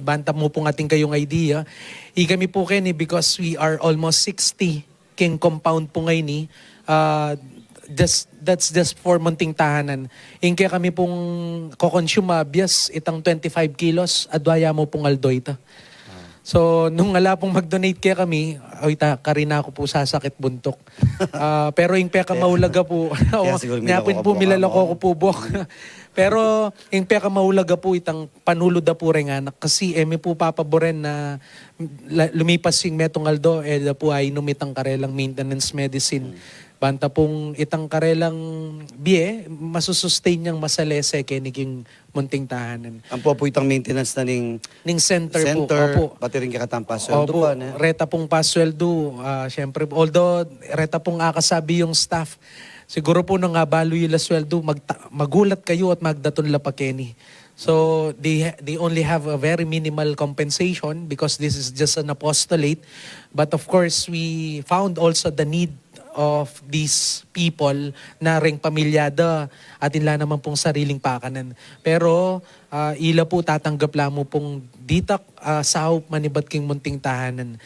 banta mo pong ating kayong idea, kami po kayo ni because we are almost 60 king compound po ngayon ni, that's just for munting tahanan. Kaya kami pong kokonsume bias itang 25 kilos, adwaya mo pong aldoy ita. So, nung wala pong mag-donate kaya kami, karina ako po sasakit buntok. Pero yung peka maulaga po, Kaya siguro nyapin miloko po, ka po, milalako amo. ko po buwak. Pero yung peka maulaga po, itang panulod na po rin anak. Kasi emi po papaboren na lumipas yung metong aldo, po ay numitang karelang maintenance medicine. Banta pong itang karelang biye, masusustain niyang masalese kiniking munting tahanan. Ang po itang maintenance na ning Ning center, center, po. Opo. pati rin kakatampa. Sweldo Opo, pa, ne? reta pong pasweldo. Siyempre, although reta pong akasabi yung staff, siguro po nang abalo yung sweldo, magulat kayo at magdaton la pa Kenny. So, they only have a very minimal compensation because this is just an apostolate. But of course, we found also the need of these people na ring pamilyada at ila naman pong sariling pakanan. Pero ila po tatanggap lamo pong ditak sahop manibat king munting tahanan.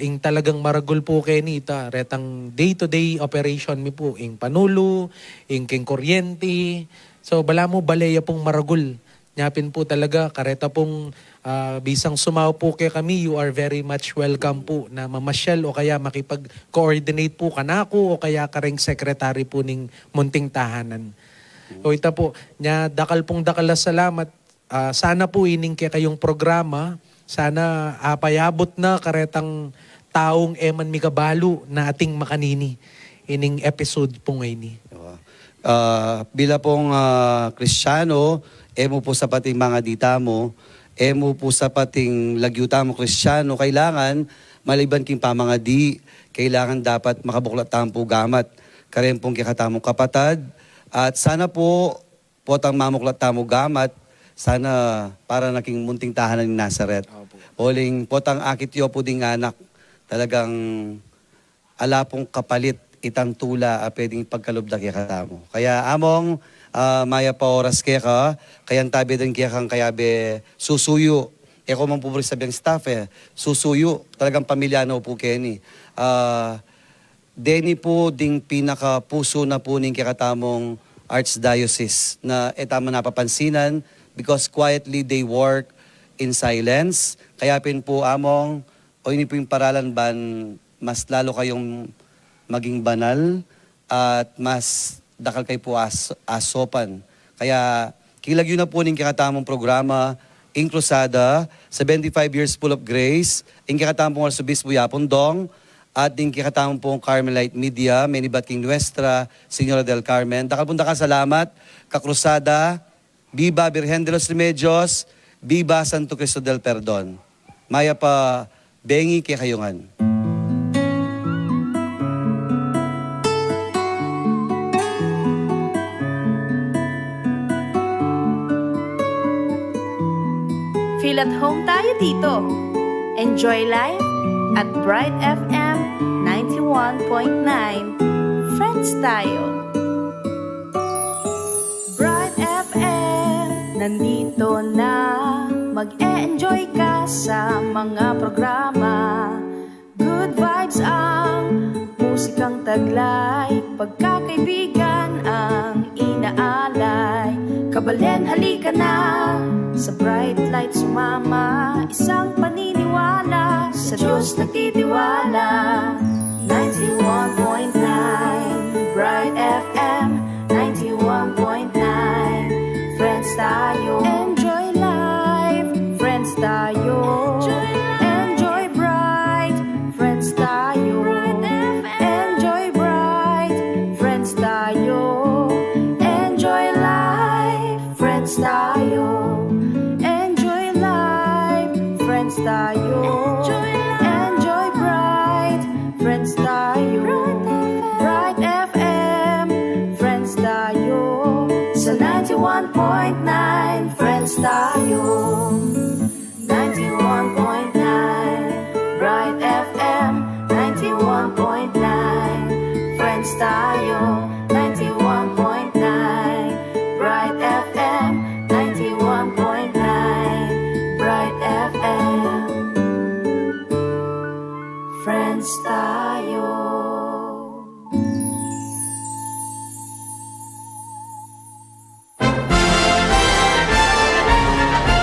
Ing talagang maragol po kay nita retang day-to-day operation mi po ing panulo, ing king kuryente. So bala mo baleya pong maragol. Nyapin po talaga kareta pong bisang sumaw po kay kami, you are very much welcome po na mamasyal o kaya makipag-coordinate po kanako o kaya kareng secretary po ning munting tahanan. O ita po, dakal na salamat. Sana po ining kay kayong programa, sana payabot na karetang taong eman mikabalo na ating makanini ining episode po ngayon. Bila pong Kristiyano, emo po sa pating mga dita mo, emo po sa pating lagyuta mo Kristiyano, kailangan maliban king pamangadi, kailangan dapat makabuklat tampo gamat, karen pong kikatamong kapatad, at sana po potang mamuklat tamo gamat, sana para naking munting tahanan ni Nazaret. Oling potang akit yo po ding anak, talagang ala pong kapalit itang tula pwedeng pagkalubda kaya katamo. Kaya among maya pa oras kaya ka, kayang tabi din kaya kang kayabe susuyo. Eko mang pubri sabi ang staff susuyo. Talagang pamilyano po Kenny. Deni po ding pinaka-puso na po ning kakatamong Archdiocese na etama napapansinan because quietly they work in silence. Kaya pin po among o ini po yung paralan ban mas lalo kayong maging banal at mas dakal kay po asopan. Kaya kilagyo na po ning kakatamong programa Inclusada, 75 years full of grace, ing kakatamong Arsobispo Yapon Dong, at ing kakatamong pong Carmelite Media, Menibat King Nuestra, Señora del Carmen. Dakal pong salamat, Kakrusada, Viva Virgen de los Remedios, Viva Santo Cristo del Perdon. Maya pa, bengi kay kayungan. Feel at home tayo dito. Enjoy life at Bright FM 91.9. Friends tayo. Bright FM, nandito na. Mag-e-enjoy ka sa mga programa. Good vibes ang musikang taglay. Pagkakaibigan ang inaalay. Kabalen, halika na. Sa bright light sumama, isang paniniwala, sa Diyos nagtitiwala. 91.9 Bright FM, 91.9 Friends tayo, enjoy life. Friends tayo, enjoy bright. Friends tayo, enjoy bright. Friends tayo, enjoy life. Friends tayo, friends tayo, enjoy bright, friends tayo, Bright FM, friends tayo, sa 91.9, friends tayo, 91.9, Bright FM, 91.9, friends tayo, 91.9, Bright FM, 91.9, Bright FM, friends tayo.